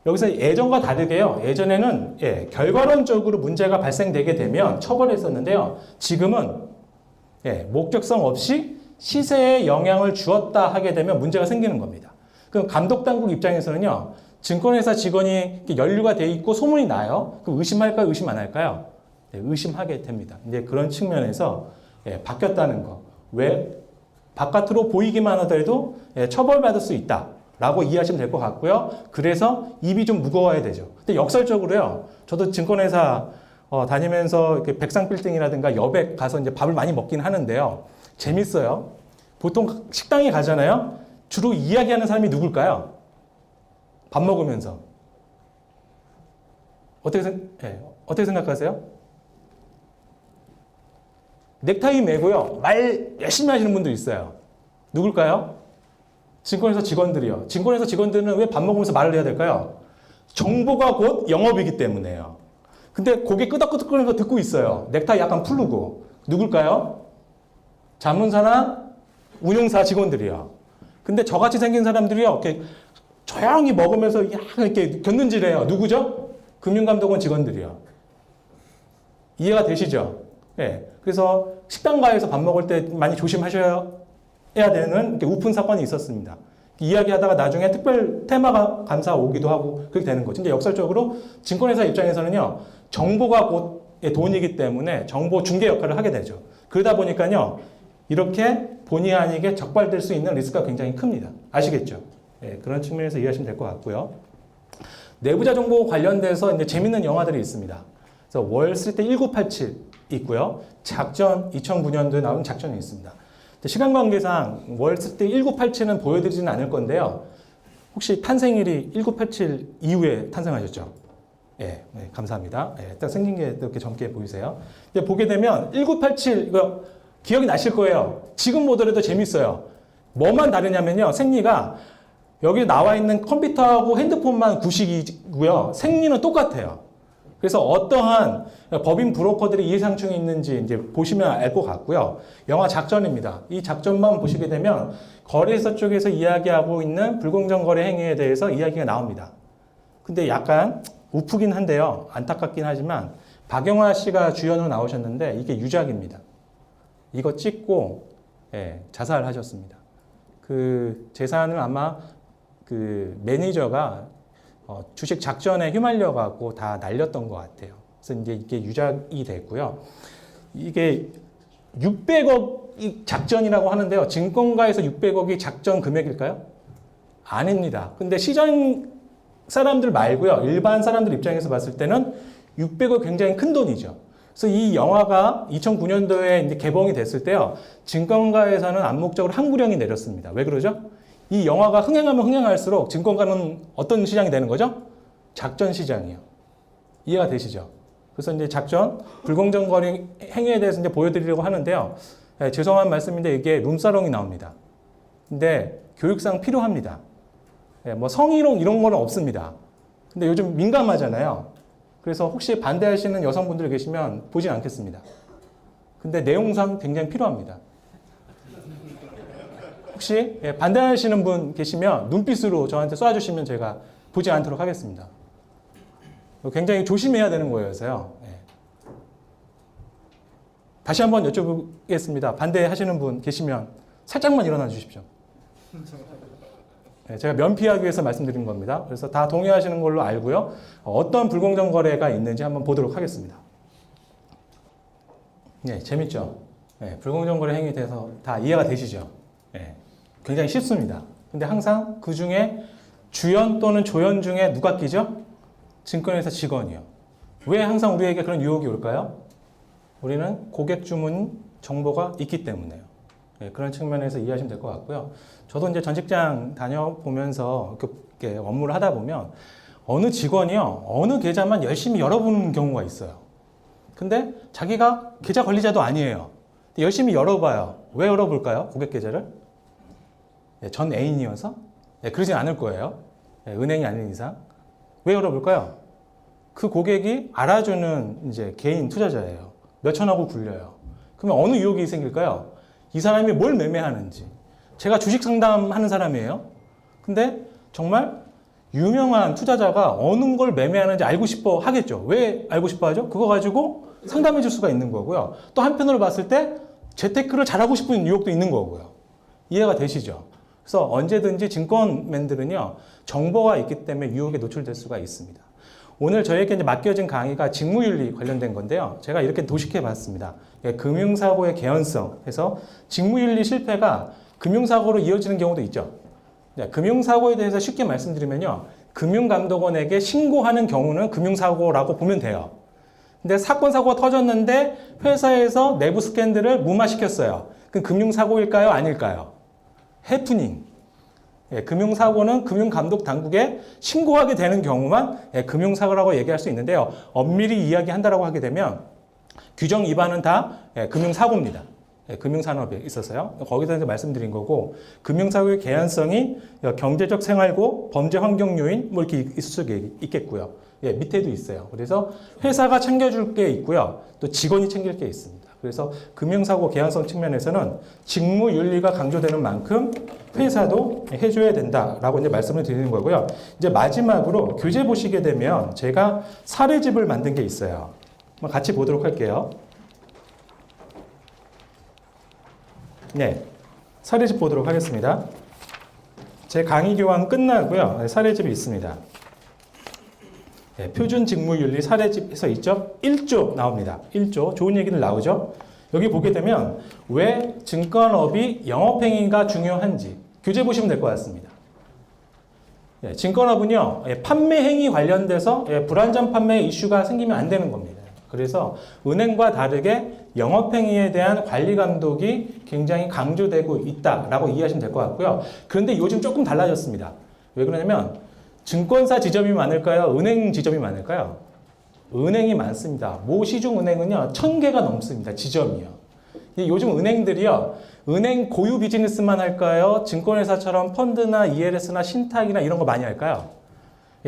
여기서 예전과 다르게요. 예전에는 결과론적으로 문제가 발생되게 되면 처벌했었는데요. 지금은 목적성 없이 시세에 영향을 주었다 하게 되면 문제가 생기는 겁니다. 그럼 감독당국 입장에서는요. 증권회사 직원이 연루가 돼 있고 소문이 나요. 그럼 의심할까요? 의심 안 할까요? 의심하게 됩니다. 이제 그런 측면에서 바뀌었다는 거. 왜? 바깥으로 보이기만 하더라도 처벌받을 수 있다라고 이해하시면 될 것 같고요. 그래서 입이 좀 무거워야 되죠. 근데 역설적으로요. 저도 증권회사 다니면서 이렇게 백상빌딩이라든가 여백 가서 이제 밥을 많이 먹긴 하는데요. 재밌어요. 보통 식당에 가잖아요. 주로 이야기하는 사람이 누굴까요? 밥 먹으면서. 어떻게 생각하세요? 넥타이 매고요. 말 열심히 하시는 분도 있어요. 누굴까요? 증권회사 직원들이요. 증권회사 직원들은 왜 밥 먹으면서 말을 해야 될까요? 정보가 곧 영업이기 때문에요. 근데 고개 끄덕끄덕거리는 거 듣고 있어요. 넥타이 약간 풀르고. 누굴까요? 자문사나 운용사 직원들이요. 근데 저같이 생긴 사람들이요. 이렇게 조용히 먹으면서 이렇게 곁눈질해요. 누구죠? 금융감독원 직원들이요. 이해가 되시죠? 그래서 식당가에서 밥 먹을 때 많이 조심하셔야 되는 우픈 사건이 있었습니다. 이야기하다가 나중에 특별 테마가 감사 오기도 하고 그렇게 되는 거죠. 근데 역설적으로 증권회사 입장에서는요. 정보가 곧 돈이기 때문에 정보 중개 역할을 하게 되죠. 그러다 보니까요. 이렇게 본의 아니게 적발될 수 있는 리스크가 굉장히 큽니다. 아시겠죠? 예, 그런 측면에서 이해하시면 될 것 같고요. 내부자 정보 관련돼서 이제 재밌는 영화들이 있습니다. 그래서 월스트리트 1987 있고요. 작전 2009년도에 나온 작전이 있습니다. 시간 관계상 월스트리트 1987은 보여드리지는 않을 건데요. 혹시 탄생일이 1987 이후에 탄생하셨죠? 예, 네, 감사합니다. 예, 딱 생긴 게 이렇게 젊게 보이세요. 이제 보게 되면 1987 이거 기억이 나실 거예요. 지금 보더라도 재밌어요. 뭐만 다르냐면요. 생리가 여기 나와 있는 컴퓨터하고 핸드폰만 구식이고요. 생리는 똑같아요. 그래서 어떠한 법인 브로커들이 이해상충이 있는지 이제 보시면 알 것 같고요. 영화 작전입니다. 이 작전만 보시게 되면 거래소 쪽에서 이야기하고 있는 불공정 거래 행위에 대해서 이야기가 나옵니다. 근데 약간 우프긴 한데요. 안타깝긴 하지만 박영화 씨가 주연으로 나오셨는데 이게 유작입니다. 이거 찍고 예, 자살하셨습니다. 그 재산을 아마 그 매니저가 주식 작전에 휘말려가고 다 날렸던 것 같아요. 그래서 이제 이게 유작이 됐고요. 이게 600억 작전이라고 하는데요. 증권가에서 600억이 작전 금액일까요? 아닙니다. 근데 시장 사람들 말고요. 일반 사람들 입장에서 봤을 때는 600억 굉장히 큰 돈이죠. 그래서 이 영화가 2009년도에 이제 개봉이 됐을 때요. 증권가에서는 암묵적으로 항구령이 내렸습니다. 왜 그러죠? 이 영화가 흥행하면 흥행할수록 증권가는 어떤 시장이 되는 거죠? 작전 시장이요. 이해가 되시죠? 그래서 이제 작전, 불공정 거래 행위에 대해서 이제 보여드리려고 하는데요. 네, 죄송한 말씀인데 이게 룸사롱이 나옵니다. 근데 교육상 필요합니다. 네, 뭐 성희롱 이런 거는 없습니다. 근데 요즘 민감하잖아요. 그래서 혹시 반대하시는 여성분들 계시면 보진 않겠습니다. 근데 내용상 굉장히 필요합니다. 혹시 반대하시는 분 계시면 눈빛으로 저한테 쏴주시면 제가 보지 않도록 하겠습니다. 굉장히 조심해야 되는 거여서요. 다시 한번 여쭤보겠습니다. 반대하시는 분 계시면 살짝만 일어나 주십시오. 제가 면피하기 위해서 말씀드린 겁니다. 그래서 다 동의하시는 걸로 알고요. 어떤 불공정 거래가 있는지 한번 보도록 하겠습니다. 네, 재밌죠? 네, 불공정 거래 행위에 대해서 다 이해가 되시죠? 네, 굉장히 쉽습니다. 근데 항상 그 중에 주연 또는 조연 중에 누가 끼죠? 증권회사 직원이요. 왜 항상 우리에게 그런 유혹이 올까요? 우리는 고객 주문 정보가 있기 때문에요. 네, 그런 측면에서 이해하시면 될 것 같고요. 저도 이제 전 직장 다녀보면서 이렇게 업무를 하다 보면 어느 직원이요, 어느 계좌만 열심히 열어보는 경우가 있어요. 근데 자기가 계좌 관리자도 아니에요. 열심히 열어봐요. 왜 열어볼까요? 고객 계좌를? 네, 전 애인이어서? 네, 그러진 않을 거예요. 네, 은행이 아닌 이상. 왜 열어볼까요? 그 고객이 알아주는 이제 개인 투자자예요. 몇천억을 굴려요. 그러면 어느 유혹이 생길까요? 이 사람이 뭘 매매하는지. 제가 주식 상담하는 사람이에요. 근데 정말 유명한 투자자가 어느 걸 매매하는지 알고 싶어 하겠죠. 왜 알고 싶어 하죠? 그거 가지고 상담해 줄 수가 있는 거고요. 또 한편으로 봤을 때 재테크를 잘하고 싶은 유혹도 있는 거고요. 이해가 되시죠? 그래서 언제든지 증권맨들은요, 정보가 있기 때문에 유혹에 노출될 수가 있습니다. 오늘 저에게 이제 맡겨진 강의가 직무윤리 관련된 건데요. 제가 이렇게 도식해 봤습니다. 금융사고의 개연성 해서 직무윤리 실패가 금융사고로 이어지는 경우도 있죠. 금융사고에 대해서 쉽게 말씀드리면요. 금융감독원에게 신고하는 경우는 금융사고라고 보면 돼요. 근데 사건, 사고가 터졌는데 회사에서 내부 스캔들을 무마시켰어요. 그럼 금융사고일까요? 아닐까요? 해프닝. 금융사고는 금융감독당국에 신고하게 되는 경우만 금융사고라고 얘기할 수 있는데요. 엄밀히 이야기한다라고 하게 되면 규정 위반은 다 금융사고입니다. 금융산업에 있어서요. 거기서 이제 말씀드린 거고, 금융사고의 개연성이 경제적 생활고 범죄 환경 요인 뭐 이렇게 있을 수 있겠고요. 밑에도 있어요. 그래서 회사가 챙겨줄 게 있고요. 또 직원이 챙길 게 있습니다. 그래서 금융사고 개연성 측면에서는 직무윤리가 강조되는 만큼 회사도 해줘야 된다라고 이제 말씀을 드리는 거고요. 이제 마지막으로 교재 보시게 되면 제가 사례집을 만든 게 있어요. 한번 같이 보도록 할게요. 네, 사례집 보도록 하겠습니다. 제 강의 교환 끝나고요. 사례집이 있습니다. 네, 표준 직무윤리 사례집에서 있죠? 1조 나옵니다. 1조. 좋은 얘기들 나오죠? 여기 보게 되면 왜 증권업이 영업행위가 중요한지 교재 보시면 될 것 같습니다. 증권업은요, 판매 행위 관련돼서 불완전 판매 이슈가 생기면 안 되는 겁니다. 그래서 은행과 다르게 영업행위에 대한 관리 감독이 굉장히 강조되고 있다라고 이해하시면 될 것 같고요. 그런데 요즘 조금 달라졌습니다. 왜 그러냐면 증권사 지점이 많을까요? 은행 지점이 많을까요? 은행이 많습니다. 모 시중은행은요, 1000개가 넘습니다. 지점이요. 요즘 은행들이요, 은행 고유 비즈니스만 할까요? 증권회사처럼 펀드나 ELS나 신탁이나 이런 거 많이 할까요?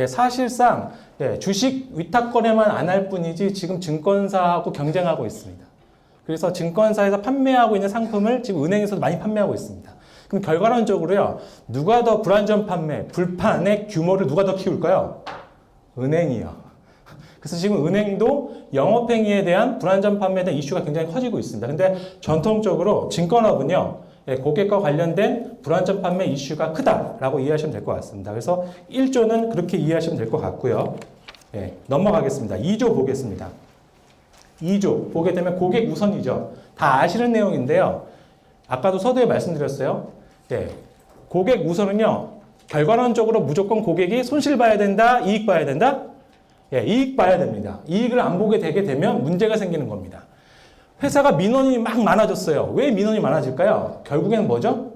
사실상 주식 위탁 거래만 안 할 뿐이지 지금 증권사하고 경쟁하고 있습니다. 그래서 증권사에서 판매하고 있는 상품을 지금 은행에서도 많이 판매하고 있습니다. 그럼 결과론적으로요, 누가 더 불완전 판매, 불판의 규모를 누가 더 키울까요? 은행이요. 그래서 지금 은행도 영업행위에 대한 불완전 판매에 대한 이슈가 굉장히 커지고 있습니다. 근데 전통적으로 증권업은요, 고객과 관련된 불완전 판매 이슈가 크다라고 이해하시면 될 것 같습니다. 그래서 1조는 그렇게 이해하시면 될 것 같고요. 넘어가겠습니다. 2조 보겠습니다. 2조 보게 되면 고객 우선이죠. 다 아시는 내용인데요. 아까도 서두에 말씀드렸어요. 고객 우선은요, 결과론적으로 무조건 고객이 손실 봐야 된다, 이익 봐야 된다? 이익 봐야 됩니다. 이익을 안 보게 되게 되면 문제가 생기는 겁니다. 회사가 민원이 막 많아졌어요. 왜 민원이 많아질까요? 결국에는 뭐죠?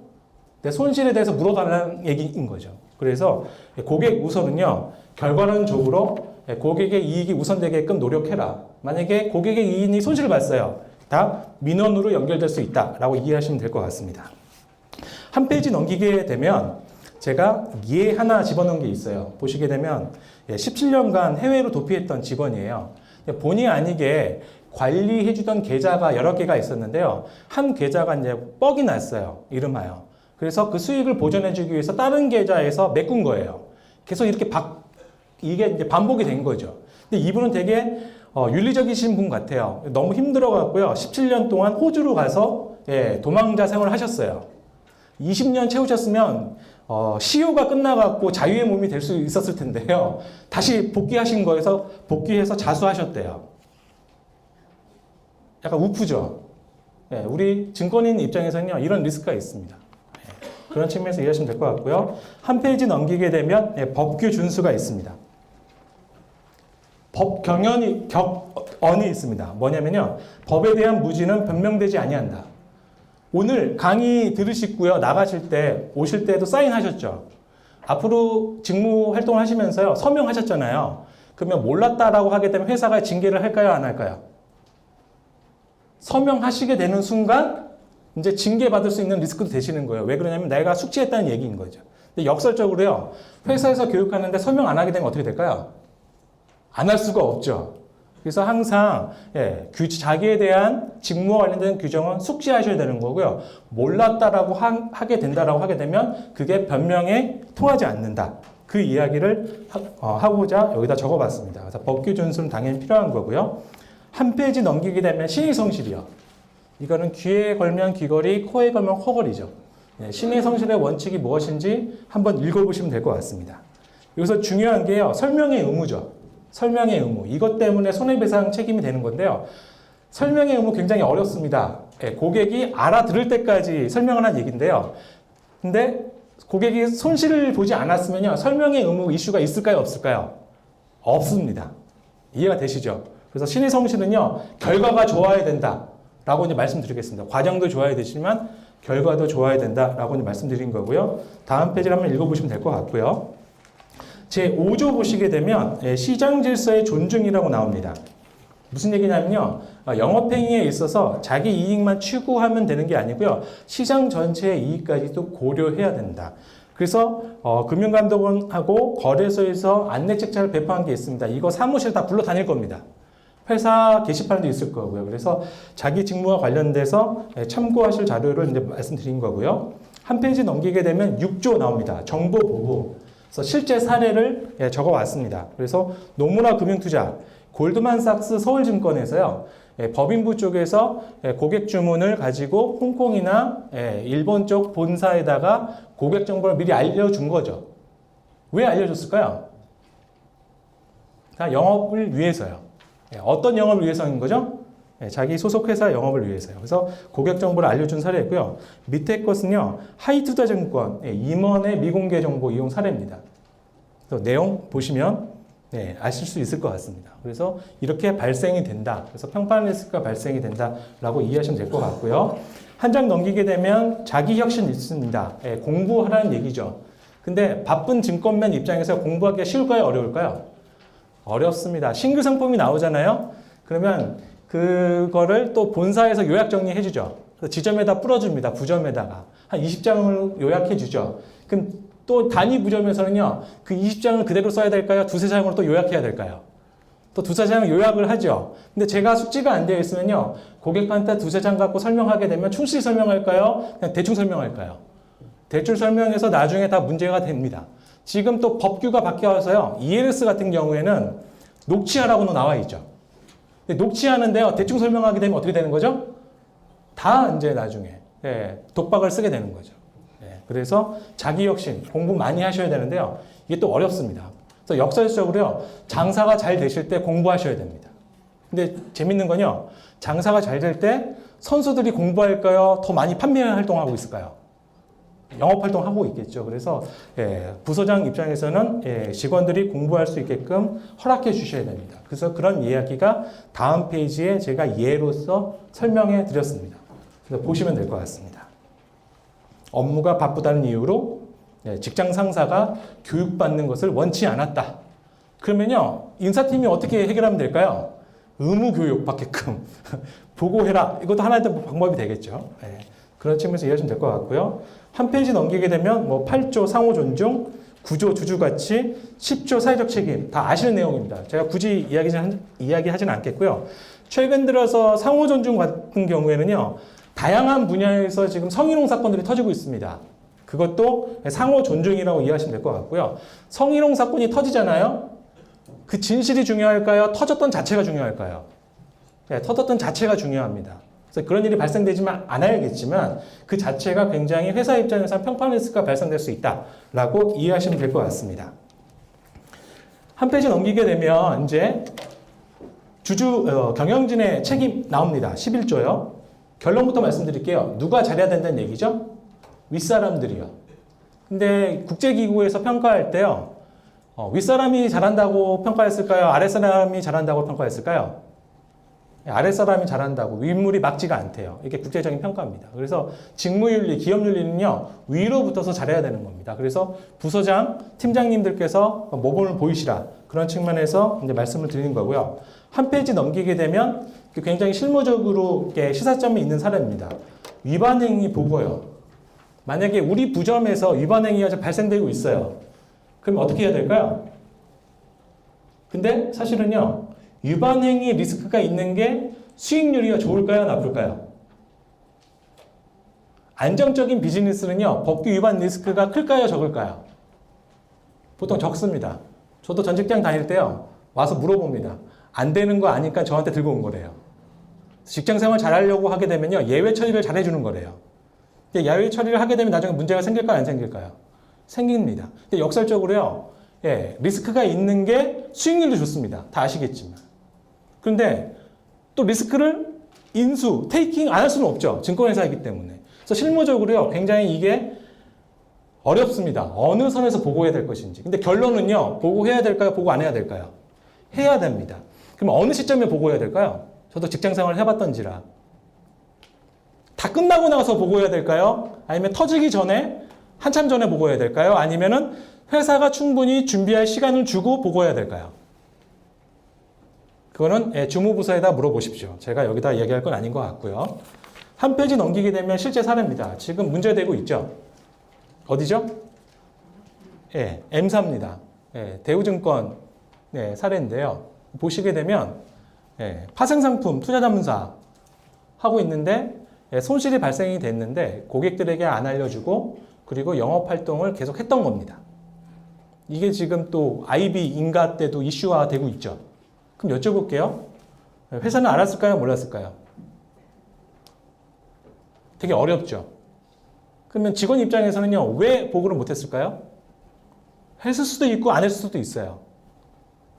내 손실에 대해서 물어달라는 얘기인 거죠. 그래서 고객 우선은요, 결과론적으로 고객의 이익이 우선되게끔 노력해라. 만약에 고객의 이익이 손실을 봤어요. 다 민원으로 연결될 수 있다라고 이해하시면 될 것 같습니다. 한 페이지 넘기게 되면 제가 예 하나 집어넣은 게 있어요. 보시게 되면 17년간 해외로 도피했던 직원이에요. 본의 아니게 관리해주던 계좌가 여러 개가 있었는데요. 한 계좌가 이제 뻑이 났어요. 이름하여. 그래서 그 수익을 보전해주기 위해서 다른 계좌에서 메꾼 거예요. 계속 이렇게 이게 이제 반복이 된 거죠. 근데 이분은 되게 윤리적이신 분 같아요. 너무 힘들어갖고요. 17년 동안 호주로 가서 도망자 생활을 하셨어요. 20년 채우셨으면 시효가 끝나갖고 자유의 몸이 될 수 있었을 텐데요. 다시 복귀하신 거에서 복귀해서 자수하셨대요. 약간 우프죠. 우리 증권인 입장에서는요, 이런 리스크가 있습니다. 그런 측면에서 이해하시면 될 것 같고요. 한 페이지 넘기게 되면 법규 준수가 있습니다. 법 격언이 있습니다. 뭐냐면요, 법에 대한 무지는 변명되지 아니한다. 오늘 강의 들으시고요, 나가실 때, 오실 때도 사인하셨죠? 앞으로 직무 활동을 하시면서요, 서명하셨잖아요. 그러면 몰랐다라고 하게 되면 회사가 징계를 할까요, 안 할까요? 서명하시게 되는 순간, 이제 징계받을 수 있는 리스크도 되시는 거예요. 왜 그러냐면 내가 숙지했다는 얘기인 거죠. 근데 역설적으로요, 회사에서 교육하는데 서명 안 하게 되면 어떻게 될까요? 안 할 수가 없죠. 그래서 항상 자기에 대한 직무와 관련된 규정은 숙지하셔야 되는 거고요. 몰랐다라고 하게 된다라고 하게 되면 그게 변명에 통하지 않는다. 그 이야기를 하고자 여기다 적어봤습니다. 그래서 법규 준수는 당연히 필요한 거고요. 한 페이지 넘기게 되면 신의성실이요. 이거는 귀에 걸면 귀걸이, 코에 걸면 코걸이죠. 신의성실의 원칙이 무엇인지 한번 읽어보시면 될 것 같습니다. 여기서 중요한 게요, 설명의 의무죠. 설명의 의무. 이것 때문에 손해배상 책임이 되는 건데요. 설명의 의무 굉장히 어렵습니다. 고객이 알아들을 때까지 설명을 한 얘기인데요. 근데 고객이 손실을 보지 않았으면요, 설명의 의무 이슈가 있을까요, 없을까요? 없습니다. 이해가 되시죠? 그래서 신의성실은요, 결과가 좋아야 된다라고 이제 말씀드리겠습니다. 과정도 좋아야 되지만 결과도 좋아야 된다라고 이제 말씀드린 거고요. 다음 페이지를 한번 읽어보시면 될 것 같고요. 제5조 보시게 되면 시장 질서의 존중이라고 나옵니다. 무슨 얘기냐면요, 영업행위에 있어서 자기 이익만 추구하면 되는 게 아니고요, 시장 전체의 이익까지도 고려해야 된다. 그래서 금융감독원하고 거래소에서 안내책자를 배포한 게 있습니다. 이거 사무실 다 불러 다닐 겁니다. 회사 게시판도 있을 거고요. 그래서 자기 직무와 관련돼서 참고하실 자료를 이제 말씀드린 거고요. 한 페이지 넘기게 되면 6조 나옵니다. 정보보호. 그래서 실제 사례를 적어왔습니다. 그래서 노무라 금융투자, 골드만삭스 서울증권에서요, 법인부 쪽에서 고객 주문을 가지고 홍콩이나 일본 쪽 본사에다가 고객 정보를 미리 알려준 거죠. 왜 알려줬을까요? 다 영업을 위해서요. 어떤 영업을 위해서인 거죠? 자기 소속 회사 영업을 위해서요. 그래서 고객 정보를 알려준 사례고요. 밑에 것은요, 하이투자증권 임원의 미공개 정보 이용 사례입니다. 내용 보시면 아실 수 있을 것 같습니다. 그래서 이렇게 발생이 된다. 그래서 평판 리스크가 발생이 된다라고 이해하시면 될 것 같고요. 한 장 넘기게 되면 자기 혁신 있습니다. 공부하라는 얘기죠. 근데 바쁜 증권맨 입장에서 공부하기가 쉬울까요? 어려울까요? 어렵습니다. 신규 상품이 나오잖아요. 그러면 그거를 또 본사에서 요약 정리해 주죠. 지점에다 뿌려줍니다. 부점에다가. 한 20장을 요약해 주죠. 그럼 또 단위 부점에서는요. 그 20장을 그대로 써야 될까요? 두세 장으로 또 요약해야 될까요? 또 두세 장을 요약을 하죠. 근데 제가 숙지가 안 되어 있으면요. 고객한테 두세 장 갖고 설명하게 되면 충실히 설명할까요? 그냥 대충 설명할까요? 대충 설명해서 나중에 다 문제가 됩니다. 지금 또 법규가 바뀌어서요. ELS 같은 경우에는 녹취하라고는 나와 있죠. 근데 녹취하는데요. 대충 설명하게 되면 어떻게 되는 거죠? 다 이제 나중에 독박을 쓰게 되는 거죠. 그래서 자기 혁신 공부 많이 하셔야 되는데요. 이게 또 어렵습니다. 그래서 역설적으로요. 장사가 잘 되실 때 공부하셔야 됩니다. 근데 재밌는 건요. 장사가 잘 될 때 선수들이 공부할까요? 더 많이 판매 활동하고 있을까요? 영업 활동하고 있겠죠. 그래서 부서장 입장에서는 직원들이 공부할 수 있게끔 허락해 주셔야 됩니다. 그래서 그런 이야기가 다음 페이지에 제가 예로서 설명해 드렸습니다. 그래서 보시면 될 것 같습니다. 업무가 바쁘다는 이유로 직장 상사가 교육받는 것을 원치 않았다. 그러면요, 인사팀이 어떻게 해결하면 될까요? 의무 교육 받게끔 보고해라. 이것도 하나의 방법이 되겠죠. 그런 측면에서 이해하시면 될 것 같고요. 한 페이지 넘기게 되면 뭐 8조 상호 존중, 9조 주주가치, 10조 사회적 책임 다 아시는 내용입니다. 제가 굳이 이야기하지는 않겠고요. 최근 들어서 상호 존중 같은 경우에는요. 다양한 분야에서 지금 성희롱 사건들이 터지고 있습니다. 그것도 상호 존중이라고 이해하시면 될 것 같고요. 성희롱 사건이 터지잖아요. 그 진실이 중요할까요? 터졌던 자체가 중요할까요? 터졌던 자체가 중요합니다. 그래서 그런 일이 발생되지만 않아야겠지만 그 자체가 굉장히 회사 입장에서 평판 리스크가 발생될 수 있다라고 이해하시면 될 것 같습니다. 한 페이지 넘기게 되면 이제 경영진의 책임 나옵니다. 11조요. 결론부터 말씀드릴게요. 누가 잘해야 된다는 얘기죠? 윗사람들이요. 근데 국제기구에서 평가할 때요. 윗사람이 잘한다고 평가했을까요? 아랫사람이 잘한다고 평가했을까요? 아랫사람이 잘한다고 윗물이 막지가 않대요. 이게 국제적인 평가입니다. 그래서 직무윤리, 기업윤리는요. 위로 붙어서 잘해야 되는 겁니다. 그래서 부서장, 팀장님들께서 모범을 보이시라. 그런 측면에서 이제 말씀을 드리는 거고요. 한 페이지 넘기게 되면 굉장히 실무적으로 시사점이 있는 사례입니다. 위반행위 보고요. 만약에 우리 부점에서 위반행위가 발생되고 있어요. 그럼 어떻게 해야 될까요? 근데 사실은요. 위반행위 리스크가 있는 게 수익률이 좋을까요? 나쁠까요? 안정적인 비즈니스는요. 법규 위반 리스크가 클까요? 적을까요? 보통 적습니다. 저도 전 직장 다닐 때요. 와서 물어봅니다. 안 되는 거 아니까 저한테 들고 온 거래요. 직장 생활 잘하려고 하게 되면요. 예외 처리를 잘 해주는 거래요. 예외 처리를 하게 되면 나중에 문제가 생길까요? 안 생길까요? 생깁니다. 근데 역설적으로요. 리스크가 있는 게 수익률도 좋습니다. 다 아시겠지만. 그런데 또 리스크를 테이킹 안 할 수는 없죠. 증권회사이기 때문에. 그래서 실무적으로요. 굉장히 이게 어렵습니다. 어느 선에서 보고해야 될 것인지. 근데 결론은요. 보고해야 될까요? 보고 안 해야 될까요? 해야 됩니다. 그럼 어느 시점에 보고해야 될까요? 저도 직장생활을 해봤던지라. 다 끝나고 나서 보고해야 될까요? 아니면 터지기 전에 한참 전에 보고해야 될까요? 아니면은 회사가 충분히 준비할 시간을 주고 보고해야 될까요? 그거는 주무부서에다 물어보십시오. 제가 여기다 이야기할 건 아닌 것 같고요. 한 페이지 넘기게 되면 실제 사례입니다. 지금 문제되고 있죠? 어디죠? M사입니다. 대우증권 사례인데요. 보시게 되면 파생상품 투자자문사 하고 있는데 손실이 발생이 됐는데 고객들에게 안 알려주고 그리고 영업활동을 계속 했던 겁니다. 이게 지금 또 IB 인가 때도 이슈화 되고 있죠. 그럼 여쭤볼게요. 회사는 알았을까요? 몰랐을까요? 되게 어렵죠. 그러면 직원 입장에서는요. 왜 보고를 못했을까요? 했을 수도 있고 안 했을 수도 있어요.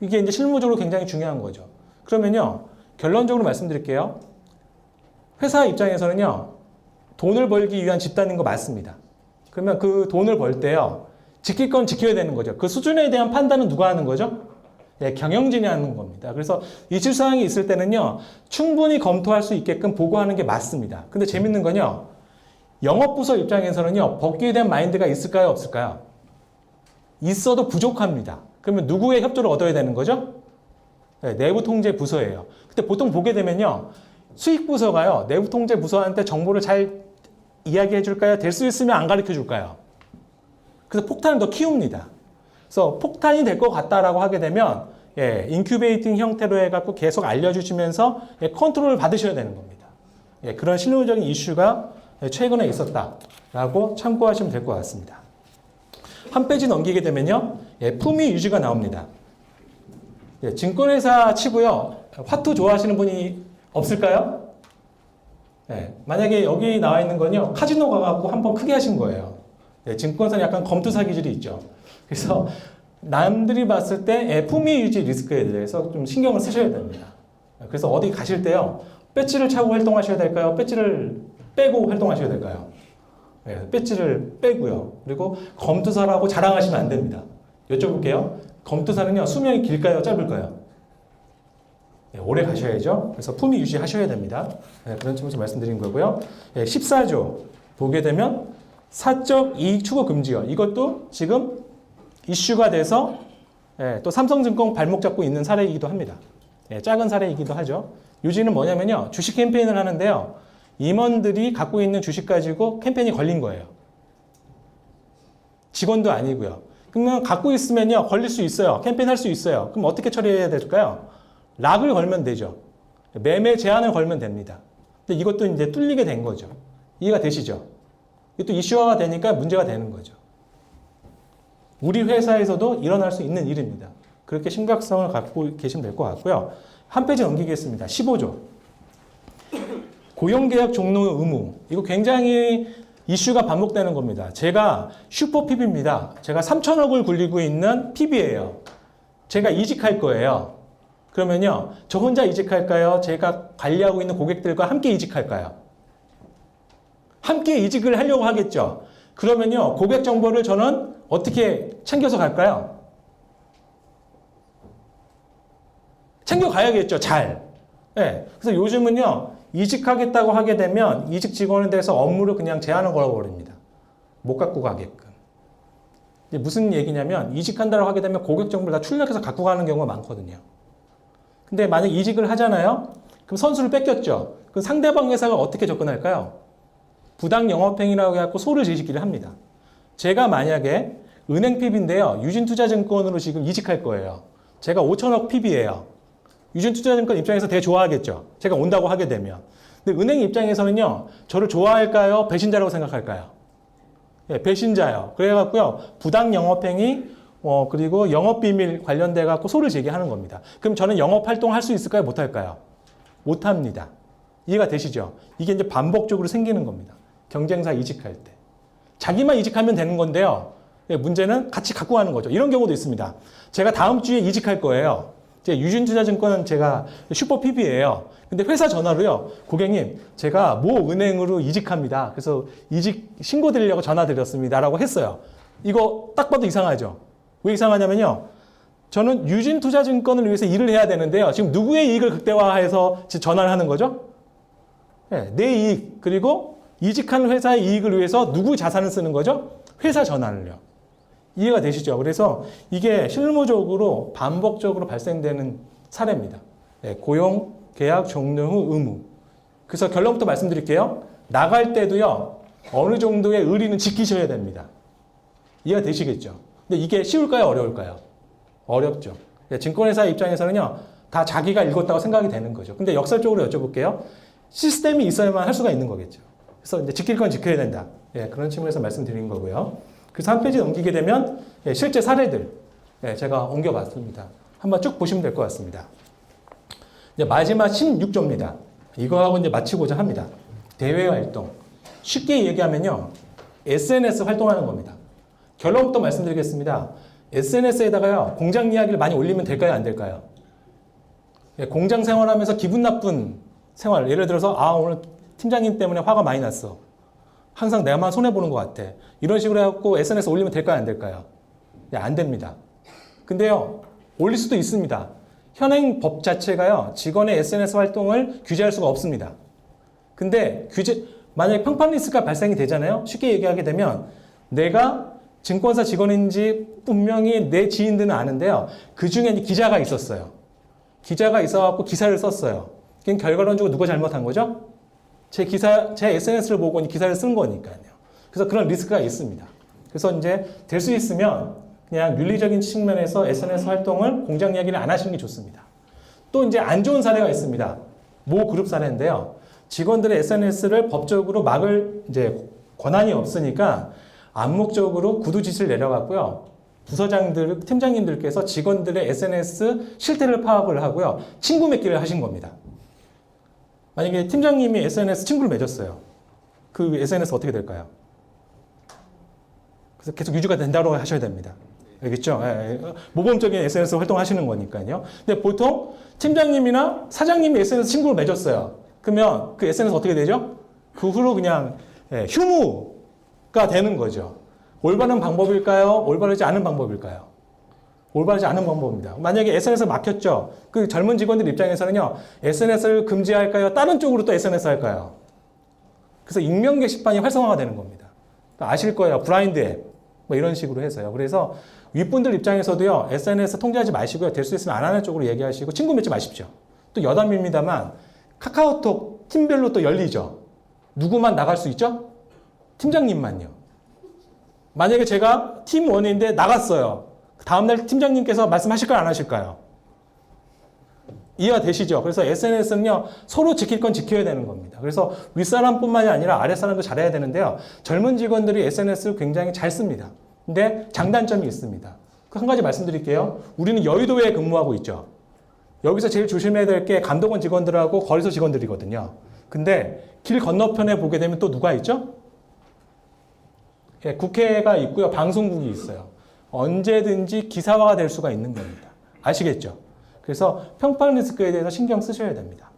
이게 이제 실무적으로 굉장히 중요한 거죠. 그러면요. 결론적으로 말씀드릴게요. 회사 입장에서는요. 돈을 벌기 위한 집단인 거 맞습니다. 그러면 그 돈을 벌 때요. 지킬 건 지켜야 되는 거죠. 그 수준에 대한 판단은 누가 하는 거죠? 예, 경영진이 하는 겁니다. 그래서 이실사항이 있을 때는요, 충분히 검토할 수 있게끔 보고하는 게 맞습니다. 근데 재밌는 건요, 영업부서 입장에서는요, 벗기에 대한 마인드가 있을까요, 없을까요? 있어도 부족합니다. 그러면 누구의 협조를 얻어야 되는 거죠? 네, 내부 통제 부서예요. 근데 보통 보게 되면요, 수익 부서가요, 내부 통제 부서한테 정보를 잘 이야기해 줄까요? 될 수 있으면 안 가르쳐 줄까요? 그래서 폭탄을 더 키웁니다. 그래서 폭탄이 될 것 같다라고 하게 되면, 예, 인큐베이팅 형태로 해갖고 계속 알려주시면서 예, 컨트롤을 받으셔야 되는 겁니다. 예, 그런 실무적인 이슈가 최근에 있었다라고 참고하시면 될 것 같습니다. 한 페이지 넘기게 되면요, 예, 품위 유지가 나옵니다. 예, 증권회사 치고요, 화투 좋아하시는 분이 없을까요? 예, 만약에 여기 나와 있는 건요, 카지노 가갖고 한번 크게 하신 거예요. 예, 증권사는 약간 검투사 기질이 있죠. 그래서 남들이 봤을 때 예, 품위 유지 리스크에 대해서 좀 신경을 쓰셔야 됩니다. 그래서 어디 가실 때요, 배지를 차고 활동하셔야 될까요? 배지를 빼고 활동하셔야 될까요? 예, 배지를 빼고요. 그리고 검투사라고 자랑하시면 안 됩니다. 여쭤볼게요. 검투사는요, 수명이 길까요? 짧을까요? 예, 오래 가셔야죠. 그래서 품위 유지하셔야 됩니다. 예, 그런 측면에서 말씀드린 거고요. 예, 14조 보게 되면 사적 이익 추구 금지요. 이것도 지금 이슈가 돼서 예, 또 삼성증권 발목 잡고 있는 사례이기도 합니다. 예, 작은 사례이기도 하죠. 유지는 뭐냐면요, 주식 캠페인을 하는데요, 임원들이 갖고 있는 주식 가지고 캠페인이 걸린 거예요. 직원도 아니고요. 그러면 갖고 있으면요, 걸릴 수 있어요. 캠페인 할 수 있어요. 그럼 어떻게 처리해야 될까요? 락을 걸면 되죠. 매매 제한을 걸면 됩니다. 근데 이것도 이제 뚫리게 된 거죠. 이해가 되시죠? 이것도 이슈화가 되니까 문제가 되는 거죠. 우리 회사에서도 일어날 수 있는 일입니다. 그렇게 심각성을 갖고 계시면 될 것 같고요. 한 페이지 넘기겠습니다. 15조. 고용계약 종료 의무. 이거 굉장히 이슈가 반복되는 겁니다. 제가 슈퍼 PB입니다. 제가 3천억을 굴리고 있는 PB예요. 제가 이직할 거예요. 그러면요, 저 혼자 이직할까요? 제가 관리하고 있는 고객들과 함께 이직할까요? 함께 이직을 하려고 하겠죠. 그러면요, 고객 정보를 저는 어떻게 챙겨서 갈까요? 챙겨가야겠죠, 잘. 네, 그래서 요즘은요, 이직하겠다고 하게 되면 이직 직원에 대해서 업무를 그냥 제한을 걸어버립니다. 못 갖고 가게끔. 이제 무슨 얘기냐면, 이직한다고 하게 되면 고객 정보를 다 출력해서 갖고 가는 경우가 많거든요. 근데 만약 이직을 하잖아요? 그럼 선수를 뺏겼죠. 그럼 상대방 회사가 어떻게 접근할까요? 부당 영업행위라고 해갖고 소를 제기를 합니다. 제가 만약에 은행 PB인데요, 유진투자증권으로 지금 이직할 거예요. 제가 5천억 PB예요. 유진투자증권 입장에서 되게 좋아하겠죠. 제가 온다고 하게 되면. 근데 은행 입장에서는요, 저를 좋아할까요? 배신자라고 생각할까요? 예, 배신자요. 그래갖고요, 부당 영업행위, 그리고 영업비밀 관련돼갖고 소를 제기하는 겁니다. 그럼 저는 영업 활동할 수 있을까요? 못할까요? 못합니다. 이해가 되시죠? 이게 이제 반복적으로 생기는 겁니다. 경쟁사 이직할 때. 자기만 이직하면 되는 건데요. 예, 문제는 같이 갖고 가는 거죠. 이런 경우도 있습니다. 제가 다음 주에 이직할 거예요. 유진투자증권은 제가 슈퍼 PB예요. 근데 회사 전화로요, 고객님, 제가 모 은행으로 이직합니다. 그래서 이직 신고 드리려고 전화 드렸습니다라고 했어요. 이거 딱 봐도 이상하죠? 왜 이상하냐면요, 저는 유진투자증권을 위해서 일을 해야 되는데요, 지금 누구의 이익을 극대화해서 전화를 하는 거죠? 네, 내 이익, 그리고 이직하는 회사의 이익을 위해서 누구 자산을 쓰는 거죠? 회사 전환을요. 이해가 되시죠? 그래서 이게 실무적으로 반복적으로 발생되는 사례입니다. 네, 고용, 계약 종료 후 의무. 그래서 결론부터 말씀드릴게요. 나갈 때도요, 어느 정도의 의리는 지키셔야 됩니다. 이해가 되시겠죠? 근데 이게 쉬울까요? 어려울까요? 어렵죠. 네, 증권회사 입장에서는요, 다 자기가 읽었다고 생각이 되는 거죠. 근데 역설적으로 여쭤볼게요. 시스템이 있어야만 할 수가 있는 거겠죠. 그래서 이제 지킬 건 지켜야 된다. 예, 그런 측면에서 말씀드린 거고요. 그래서 한 페이지 넘기게 되면 예, 실제 사례들 제가 옮겨봤습니다. 한번 쭉 보시면 될 것 같습니다. 이제 마지막 16조입니다. 이거하고 이제 마치고자 합니다. 대외 활동. 쉽게 얘기하면요, SNS 활동하는 겁니다. 결론부터 말씀드리겠습니다. SNS에다가요, 공장 이야기를 많이 올리면 될까요? 안 될까요? 예, 공장 생활하면서 기분 나쁜 생활. 예를 들어서, 오늘 팀장님 때문에 화가 많이 났어. 항상 내만 손해보는 것 같아. 이런 식으로 해갖고 SNS 올리면 될까요? 안 될까요? 네, 안 됩니다. 근데요, 올릴 수도 있습니다. 현행 법 자체가요, 직원의 SNS 활동을 규제할 수가 없습니다. 근데 만약에 평판 리스크가 발생이 되잖아요. 쉽게 얘기하게 되면 내가 증권사 직원인지 분명히 내 지인들은 아는데요. 그 중에 기자가 있었어요. 기자가 있어갖고 기사를 썼어요. 그럼 결과론적으로 누가 잘못한 거죠? 제 SNS를 보고 기사를 쓴 거니까요. 그래서 그런 리스크가 있습니다. 그래서 이제 될 수 있으면 그냥 윤리적인 측면에서 SNS 활동을 공장 이야기를 안 하시는 게 좋습니다. 또 이제 안 좋은 사례가 있습니다. 모 그룹 사례인데요. 직원들의 SNS를 법적으로 막을 이제 권한이 없으니까 암묵적으로 구두 지시를 내려갔고요. 부서장들, 팀장님들께서 직원들의 SNS 실태를 파악을 하고요. 친구 맺기를 하신 겁니다. 만약에 팀장님이 SNS 친구를 맺었어요. 그 SNS 어떻게 될까요? 그래서 계속 유지가 된다고 하셔야 됩니다. 알겠죠? 모범적인 SNS 활동하시는 거니까요. 근데 보통 팀장님이나 사장님이 SNS 친구를 맺었어요. 그러면 그 SNS 어떻게 되죠? 그 후로 그냥 휴무가 되는 거죠. 올바른 방법일까요? 올바르지 않은 방법일까요? 올바르지 않은 방법입니다. 만약에 SNS 막혔죠? 그 젊은 직원들 입장에서는요, SNS를 금지할까요? 다른 쪽으로 또 SNS 할까요? 그래서 익명 게시판이 활성화가 되는 겁니다. 아실 거예요. 브라인드 앱. 뭐 이런 식으로 해서요. 그래서 윗분들 입장에서도요, SNS 통제하지 마시고요. 될 수 있으면 안 하는 쪽으로 얘기하시고 친구 맺지 마십시오. 또 여담입니다만 카카오톡 팀별로 또 열리죠. 누구만 나갈 수 있죠? 팀장님만요. 만약에 제가 팀 원인데 나갔어요. 다음날 팀장님께서 말씀하실까요? 안 하실까요? 이해가 되시죠? 그래서 SNS는요, 서로 지킬 건 지켜야 되는 겁니다. 그래서 윗사람뿐만이 아니라 아랫사람도 잘해야 되는데요. 젊은 직원들이 SNS를 굉장히 잘 씁니다. 근데 장단점이 있습니다. 그 한 가지 말씀드릴게요. 우리는 여의도에 근무하고 있죠. 여기서 제일 조심해야 될 게 감독원 직원들하고 거래소 직원들이거든요. 근데 길 건너편에 보게 되면 또 누가 있죠? 예, 국회가 있고요. 방송국이 있어요. 언제든지 기사화가 될 수가 있는 겁니다. 아시겠죠? 그래서 평판 리스크에 대해서 신경 쓰셔야 됩니다.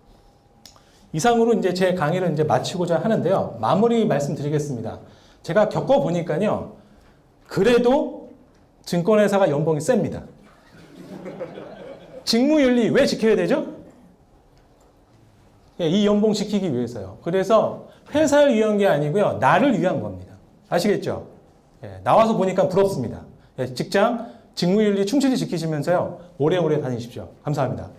이상으로 이제 제 강의를 이제 마치고자 하는데요. 마무리 말씀드리겠습니다. 제가 겪어보니까요. 그래도 증권회사가 연봉이 셉니다. 직무윤리 왜 지켜야 되죠? 예, 이 연봉 지키기 위해서요. 그래서 회사를 위한 게 아니고요. 나를 위한 겁니다. 아시겠죠? 예, 나와서 보니까 부럽습니다. 예, 직장 직무윤리 충실히 지키시면서요. 오래오래 다니십시오. 감사합니다.